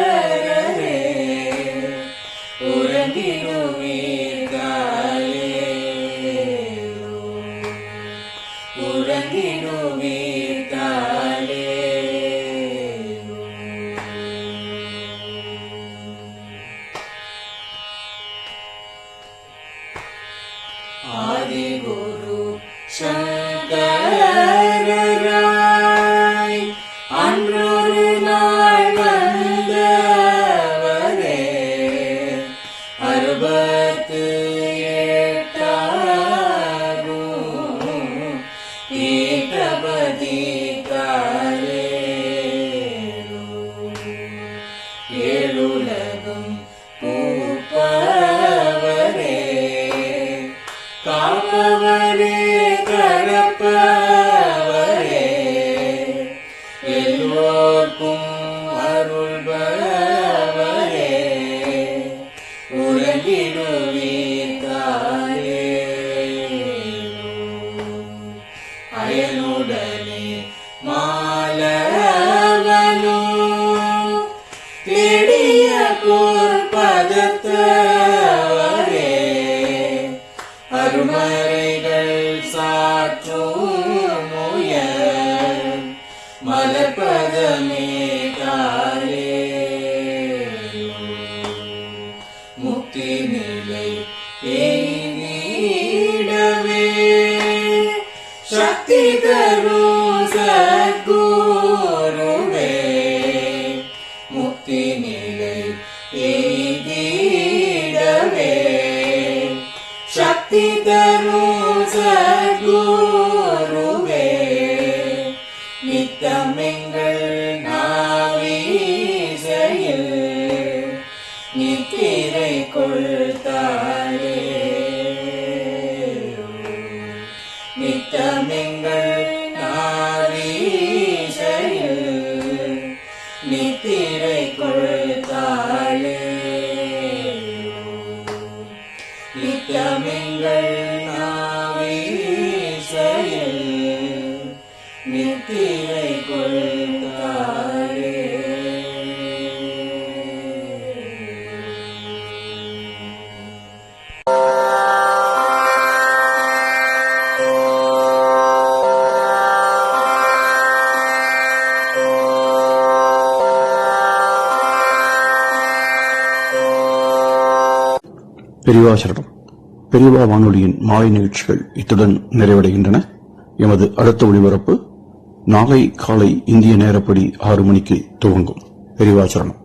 சந்திரசேகரரே ஆதிகுரு சங்கரராய் அன்றொரு நாள் வந்தவரே அறுபத்து எட்டாகும் பீட்டபதி காலேரோ ஏழுலகும் பூப்பவரே காப்பவரே கரப்பவரே எல்லோர்க்கும் அருள்பவரே உறங்கிடுவீர்காலே அயனுடனே மாலவனோ தேடிய பொற்பதத்தவரே அருமறைகள் சாற்றும் முயல் மலர்பதமே காலே முக்தி நிலை எய்திடவே சக்தி தரும் சத்குருவே முக்தி நிலை எய்திடவே சக்தி தரும் சத்குருவே நித்தமெங்கள் நாவினிலே
பெரியவாசரணம். பெரியவா வானொலியின் மாலை நிகழ்ச்சிகள் இத்துடன் நிறைவடைகின்றன. எமது அடுத்த ஒளிபரப்பு நாளை காலை இந்திய நேரப்படி 6 மணிக்கு துவங்கும். பெரியவாசரணம்.